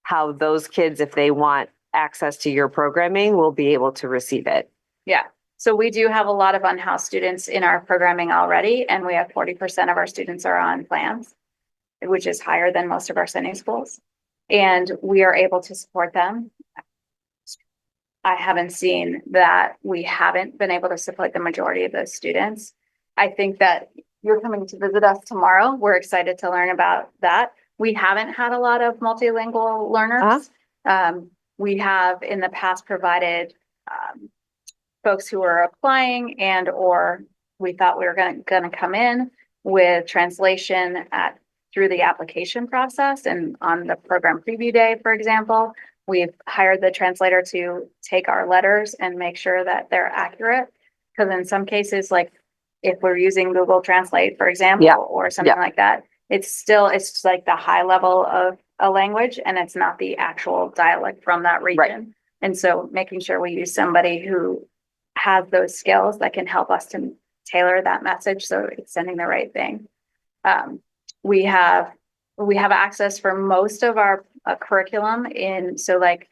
how those kids, if they want access to your programming, will be able to receive it. Yeah, so we do have a lot of unhoused students in our programming already, and we have 40% of our students are on plans, which is higher than most of our sending schools. And we are able to support them. I haven't seen that we haven't been able to support the majority of those students. I think that you're coming to visit us tomorrow. We're excited to learn about that. We haven't had a lot of multilingual learners. We have in the past provided folks who are applying and or we thought we were going to come in with translation through the application process. And on the program preview day, for example, we've hired the translator to take our letters and make sure that they're accurate. Because in some cases, like if we're using Google Translate, for example, or something like that, it's like the high level of a language and it's not the actual dialect from that region. Right. And so making sure we use somebody who has those skills that can help us to tailor that message so it's sending the right thing. We have access for most of our curriculum so like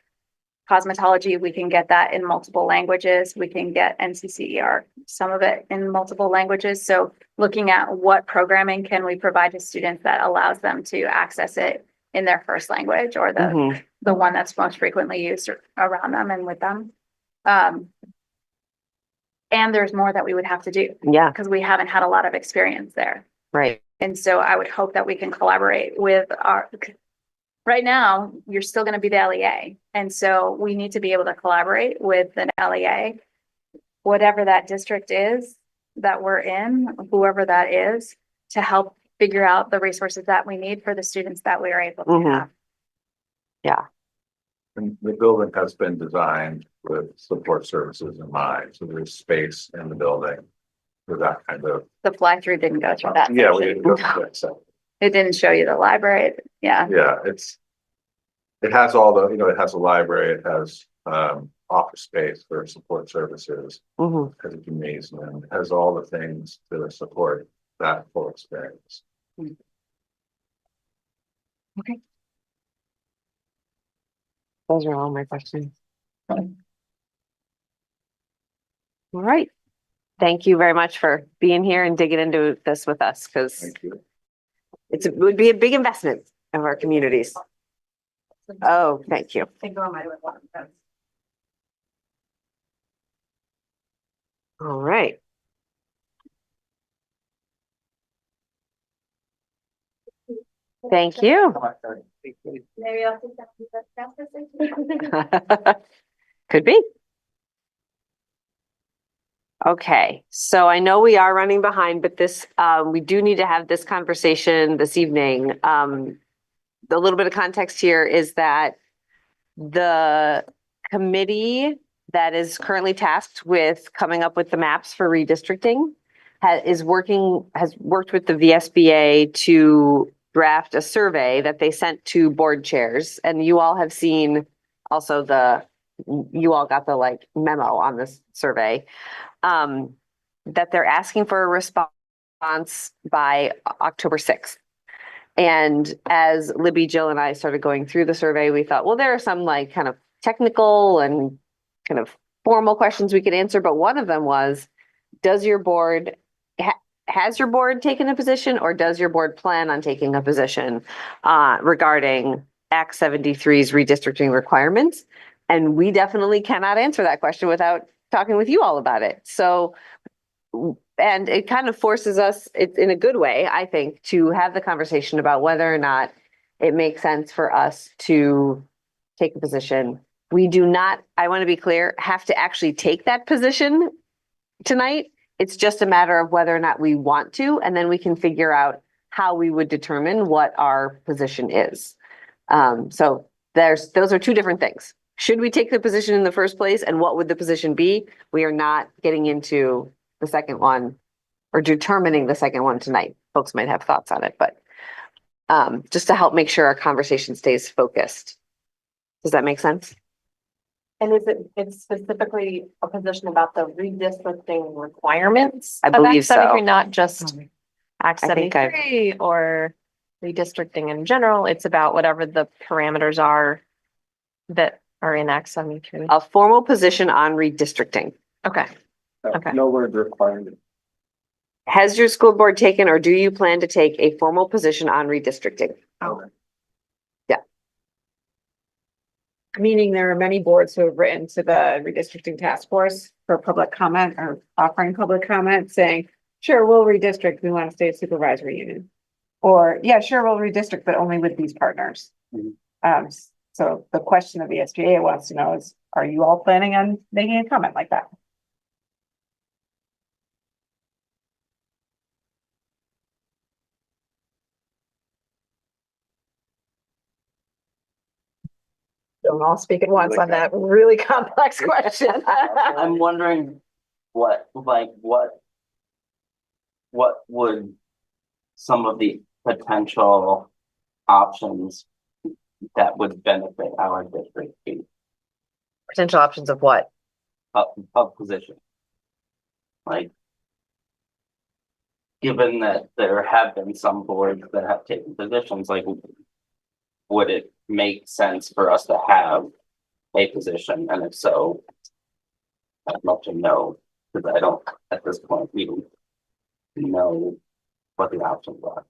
cosmetology, we can get that in multiple languages. We can get NCCER, some of it in multiple languages. So looking at what programming can we provide to students that allows them to access it in their first language or the one that's most frequently used around them and with them. And there's more that we would have to do. Yeah. Because we haven't had a lot of experience there. Right. And so I would hope that we can collaborate with right now, you're still going to be the LEA. And so we need to be able to collaborate with an LEA, whatever that district is that we're in, whoever that is, to help figure out the resources that we need for the students that we are able to have. Yeah. And the building has been designed with support services in mind, so there's space in the building for that kind of. The fly-through didn't go through that. Yeah, we section. didn't go through that section. It didn't show you the library. Yeah. Yeah, it has all the, it has a library, it has office space for support services, it has a gymnasium, it has all the things to support that full experience. Okay. Those are all my questions. All right. Thank you very much for being here and digging into this with us because Thank you. it would be a big investment of our communities. Oh, thank you. All right. Thank you. Maybe I'll take that. Could be. Okay, so I know we are running behind, but we do need to have this conversation this evening. The little bit of context here is that the committee that is currently tasked with coming up with the maps for redistricting has worked with the VSBA to draft a survey that they sent to board chairs. And you all have seen also you all got the memo on this survey. That they're asking for a response by October 6th. And as Libby, Jill, and I started going through the survey, we thought, well, there are some kind of technical and kind of formal questions we could answer. But one of them was, has your board taken a position or does your board plan on taking a position regarding Act 73's redistricting requirements? And we definitely cannot answer that question without talking with you all about it. So, and it kind of forces us, in a good way, I think, to have the conversation about whether or not it makes sense for us to take a position. We do not, I want to be clear, have to actually take that position tonight. It's just a matter of whether or not we want to, and then we can figure out how we would determine what our position is. So those are two different things. Should we take the position in the first place and what would the position be? We are not getting into the second one or determining the second one tonight. Folks might have thoughts on it, but just to help make sure our conversation stays focused. Does that make sense? And it's specifically a position about the redistricting requirements? I of believe Act 73, so. not just Act I think I've- 73 or redistricting in general. It's about whatever the parameters are that are in Act 73. A formal position on redistricting. Okay, Okay. No word required. Has your school board taken or do you plan to take a formal position on redistricting? Meaning there are many boards who have written to the redistricting task force for public comment or offering public comment saying, sure, we'll redistrict, we want to stay a supervisory union. Or, yeah, sure, we'll redistrict, but only with these partners. So the question of the SGA wants to know is, are you all planning on making a comment like that? Don't all speak at once on that really complex question. I'm wondering what would some of the potential options that would benefit our district be Potential options of what? of position? Like, given that there have been some boards that have taken positions, like, would it make sense for us to have a position? And if so, I'd love to know, because I don't, at this point, even know what the options are.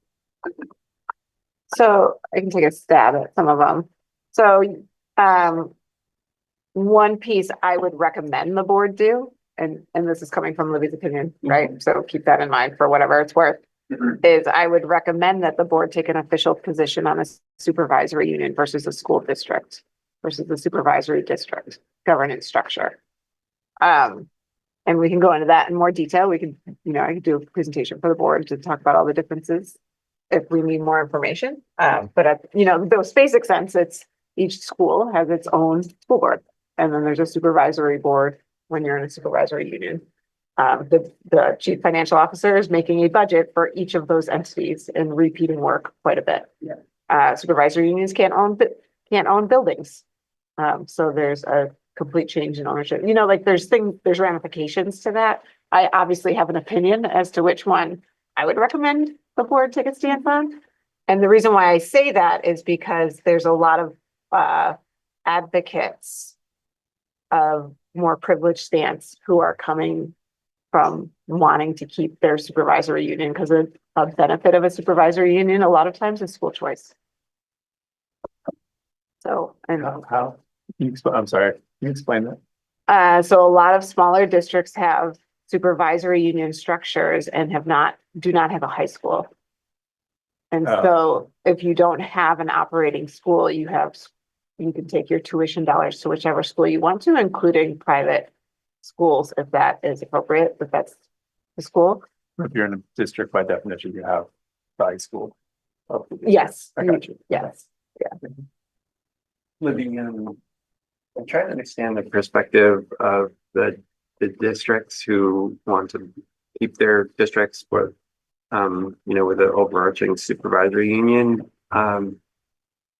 So I can take a stab at some of them. So, one piece I would recommend the board do, and this is coming from Libby's opinion, right? So keep that in mind for whatever it's worth. Is I would recommend that the board take an official position on a supervisory union versus a school district versus the supervisory district governance structure. And we can go into that in more detail. We can, I could do a presentation for the board to talk about all the differences if we need more information. But at, those basic sense, it's each school has its own school board. And then there's a supervisory board when you're in a supervisory union. The chief financial officer is making a budget for each of those entities and repeating work quite a bit. Supervisory unions can't own buildings. So there's a complete change in ownership. There's ramifications to that. I obviously have an opinion as to which one I would recommend the board take a stance on. And the reason why I say that is because there's a lot of advocates of more privileged stance who are coming from wanting to keep their supervisory union because a benefit of a supervisory union a lot of times is school choice. So, and How? I'm sorry, can you explain that? so a lot of smaller districts have supervisory union structures and do not have a high school. And so if you don't have an operating school, you can take your tuition dollars to whichever school you want to, including private schools, if that is appropriate, if that's the school. If you're in a district, by definition, you have the high school. Yes. I got you. Yes. Yeah. Living in, I'm trying to understand the perspective of the districts who want to keep their districts with, with an overarching supervisory union.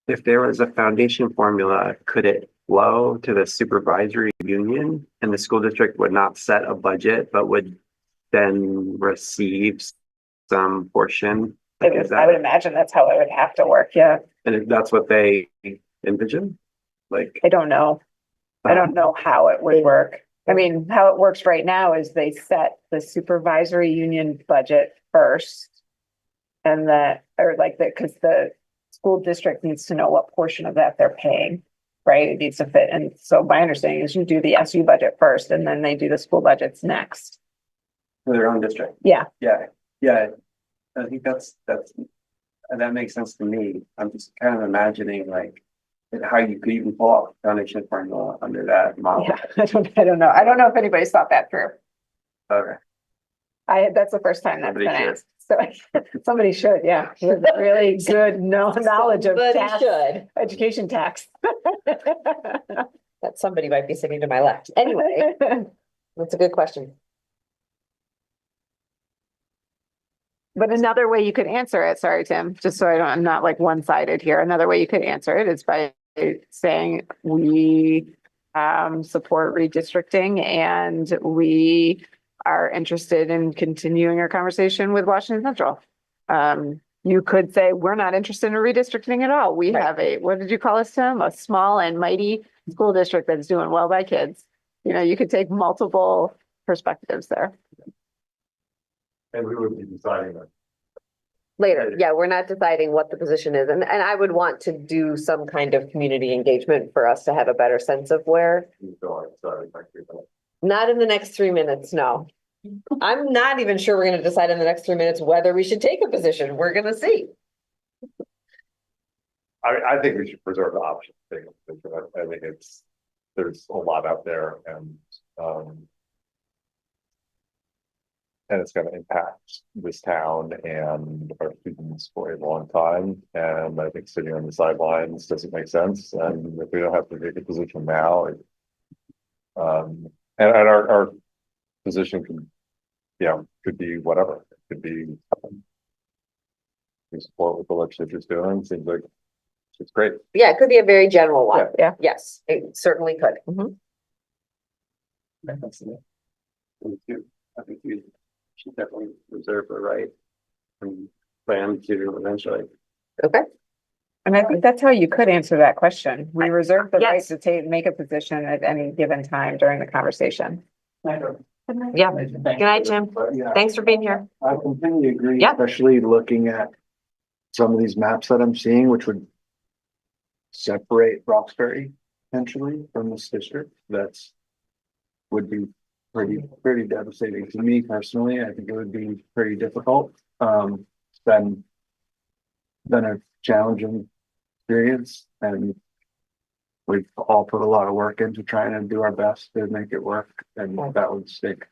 If there was a foundation formula, could it flow to the supervisory union and the school district would not set a budget, but would then receive some portion? I would imagine that's how it would have to work. Yeah. And if that's what they envision, like, I don't know. I don't know how it would work. I mean, how it works right now is they set the supervisory union budget first. And because the school district needs to know what portion of that they're paying, right? It needs to fit. And so my understanding is you do the SU budget first and then they do the school budgets next. for their own district. Yeah. Yeah. I think that makes sense to me. I'm just kind of imagining like how you could even pull off foundation formula under that model. Yeah. I don't know. I don't know if anybody's thought that through. Okay. That's the first time that's Somebody been should. asked. So somebody should, yeah, with really good knowledge of tax, education tax. That somebody might be sitting to my left. Anyway, that's a good question. But another way you could answer it, sorry, Tim, just so I'm not like one-sided here. Another way you could answer it is by saying we support redistricting, and we are interested in continuing our conversation with Washington Central. You could say, we're not interested in redistricting at all. We have what did you call us, Tim? A small and mighty school district that's doing well by kids. You know, you could take multiple perspectives there. And we would be deciding that. Later, yeah, we're not deciding what the position is, and I would want to do some kind of community engagement for us to have a better sense of where. Not in the next 3 minutes, no. I'm not even sure we're gonna decide in the next 3 minutes whether we should take a position. We're gonna see. I think we should preserve the option. I think there's a lot out there and it's gonna impact this town and our students for a long time. And I think sitting on the sidelines doesn't make sense. And if we don't have to take a position now, and our position could be whatever. It could be we support what the legislature's doing. Seems like it's great. Yeah, it could be a very general one. Yeah. Yes, it certainly could. I think we should definitely reserve the right and plan to eventually. Okay. And I think that's how you could answer that question. We reserve the right Yes. to make a position at any given time during the conversation. Yeah. Good night, Jim. Thanks for being here. I completely agree, Yeah. especially looking at some of these maps that I'm seeing, which would separate Roxbury potentially from this district. Would be pretty devastating to me personally. I think it would be pretty difficult. It's been a challenging experience, and we've all put a lot of work into trying to do our best to make it work, and that would stick.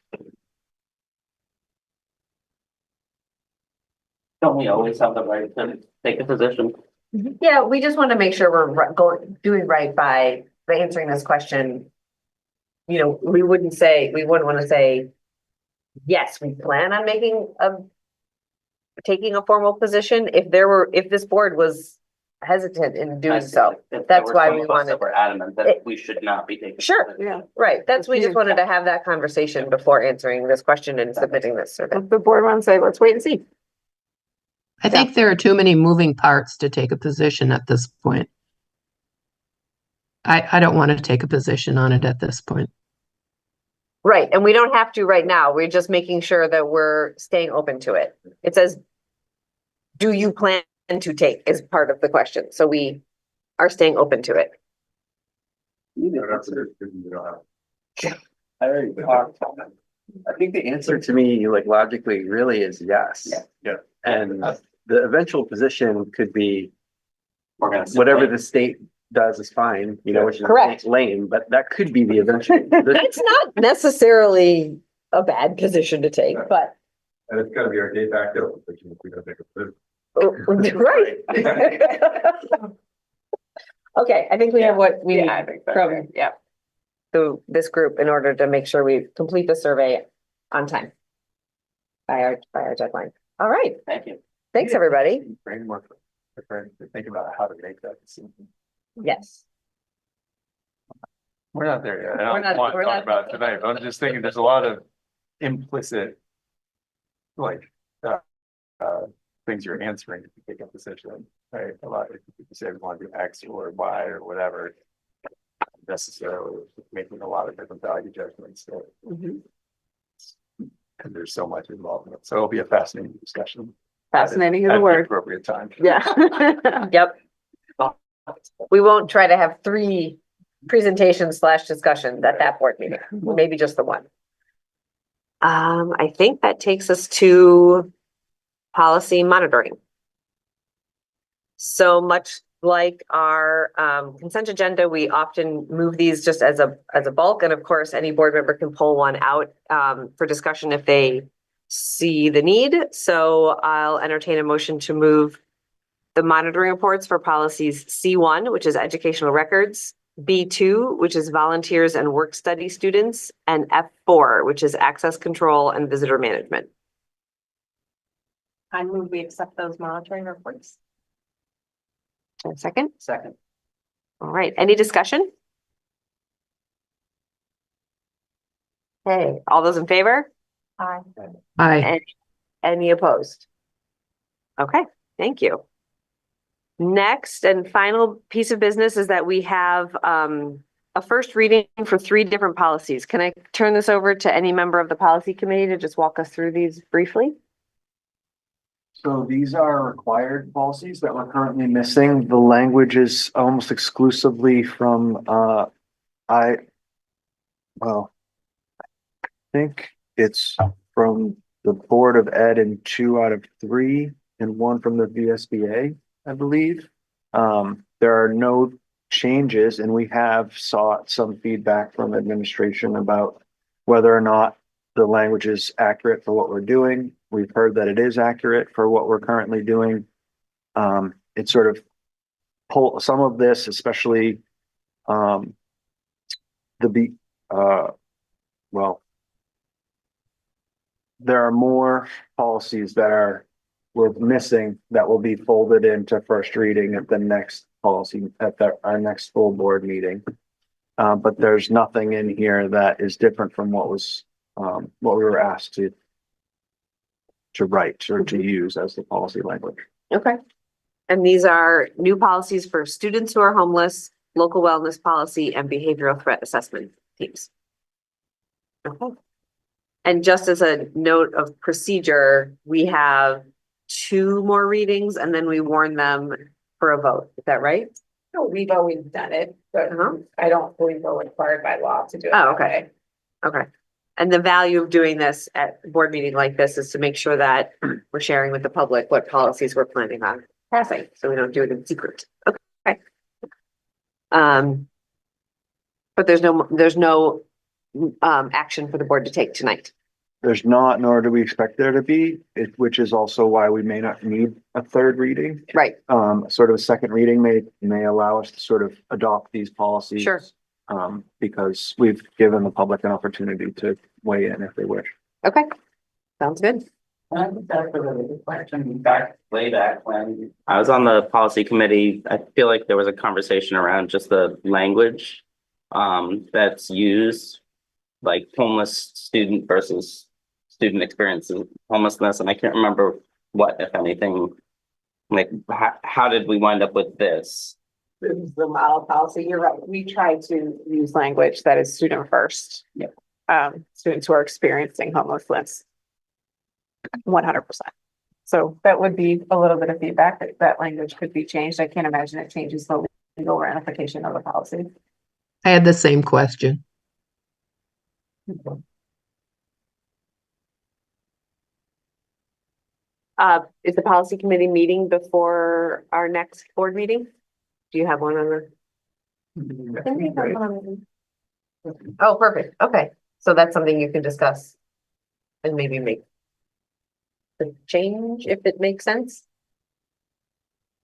Don't we always have the right to take a position? Yeah, we just want to make sure we're doing right by answering this question. You know, we wouldn't want to say, yes, we plan on taking a formal position if this board was hesitant in doing so. That's why we wanted. We're adamant that we should not be taking. Sure, Yeah. right. We just wanted to have that conversation before answering this question and submitting this survey. If the board wants to say, let's wait and see. I think there are too many moving parts to take a position at this point. I don't want to take a position on it at this point. Right, and we don't have to right now. We're just making sure that we're staying open to it. It says, do you plan to take is part of the question. So we are staying open to it. I already talked. I think the answer to me, like logically, really is yes. Yeah. And the eventual position could be We're gonna whatever the state does is fine, you know, which is Correct. lame, but that could be the eventual. That's not necessarily a bad position to take, but. And it's gotta be our de facto position if we don't take a position. Right. Okay, I think we have what we need I think so. from this group in order to make sure we complete the survey on time. By our deadline. All right, Thank you. thanks, everybody. Framework, to think about how to make that decision. Yes. We're not there yet. I We're don't not- want to we're talk not- about it tonight, but I'm just thinking there's a lot of implicit, like, things you're answering if you take a position, right? A lot of people say we want to do X or Y or whatever. Necessarily making a lot of different value judgments. So, Mhm. and there's so much involved in it. So it'll be a fascinating discussion. Fascinating is At a the word. appropriate time. Yeah. Yep. We won't try to have 3 presentations / discussions at that board meeting, maybe just the one. I think that takes us to policy monitoring. So much like our consent agenda, we often move these just as a bulk, and of course, any board member can pull one out for discussion if they see the need. So I'll entertain a motion to move the monitoring reports for policies C1, which is educational records, B2, which is volunteers and work study students, and F4, which is access control and visitor management. I move we accept those monitoring reports. A second? Second. All right, any discussion? Okay, all those in favor? Aye. Aye. Any opposed? Okay, thank you. Next and final piece of business is that we have a first reading for 3 different policies. Can I turn this over to any member of the policy committee to just walk us through these briefly? So these are required policies that we're currently missing. The language is almost exclusively from, I think it's from the Board of Ed in 2 out of 3 and 1 from the VSBA, I believe. There are no changes, and we have sought some feedback from administration about whether or not the language is accurate for what we're doing. We've heard that it is accurate for what we're currently doing. It's sort of pull some of this, especially there are more policies that we're missing that will be folded into first reading at the next policy at our next full board meeting. But there's nothing in here that is different from what we were asked to write or to use as the policy language. Okay. And these are new policies for students who are homeless, local wellness policy, and behavioral threat assessment teams. Okay. And just as a note of procedure, we have 2 more readings and then we warn them for a vote. Is that right? No, we've always done it, but I don't believe we're required by law to do it. Oh, okay. Okay. And the value of doing this at a board meeting like this is to make sure that we're sharing with the public what policies we're planning on passing, so we don't do it in secret. Okay. But there's no action for the board to take tonight. There's not, nor do we expect there to be, which is also why we may not need a 3rd reading. Right. Sort of a 2nd reading may allow us to sort of adopt these policies. Sure. Because we've given the public an opportunity to weigh in if they wish. Okay. Sounds good. I think that's a really good question. Way back when I was on the policy committee, I feel like there was a conversation around just the language that's used, like homeless student versus student experiences homelessness, and I can't remember what, if anything, like how did we wind up with this? This is the model policy. You're right. We try to use language that is student first. Yep. Students who are experiencing homelessness. 100%. So that would be a little bit of feedback that language could be changed. I can't imagine it changes the legal ramification of the policy. I had the same question. Is the policy committee meeting before our next board meeting? Do you have one on the? Oh, perfect. Okay. So that's something you can discuss and maybe make the change if it makes sense.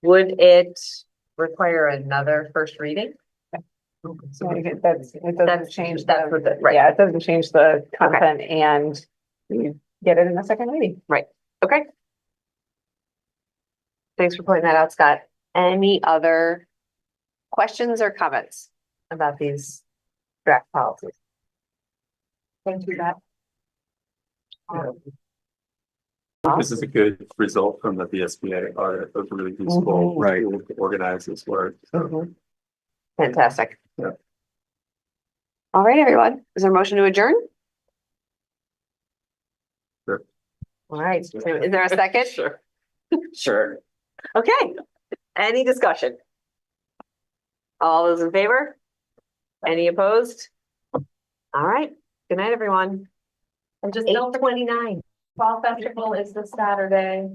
Would it require another first reading? So it doesn't change That's what the, right. Yeah, it doesn't change the content and you get it in the second reading. Right. Okay. Thanks for pointing that out, Scott. Any other questions or comments about these draft policies? Thank you, Matt. This is a good result from the VSBA audit. It was really useful. Right. To organize this work. Fantastic. Yeah. All right, everyone. Is there a motion to adjourn? Sure. All right. So is there a second? Sure. Sure. Okay. Any discussion? All those in favor? Any opposed? All right. Good night, everyone. And just 8:29. Fall Festival is this Saturday.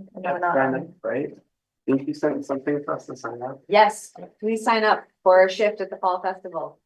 Right? Think you sent something for us to sign up? Yes, please sign up for a shift at the Fall Festival.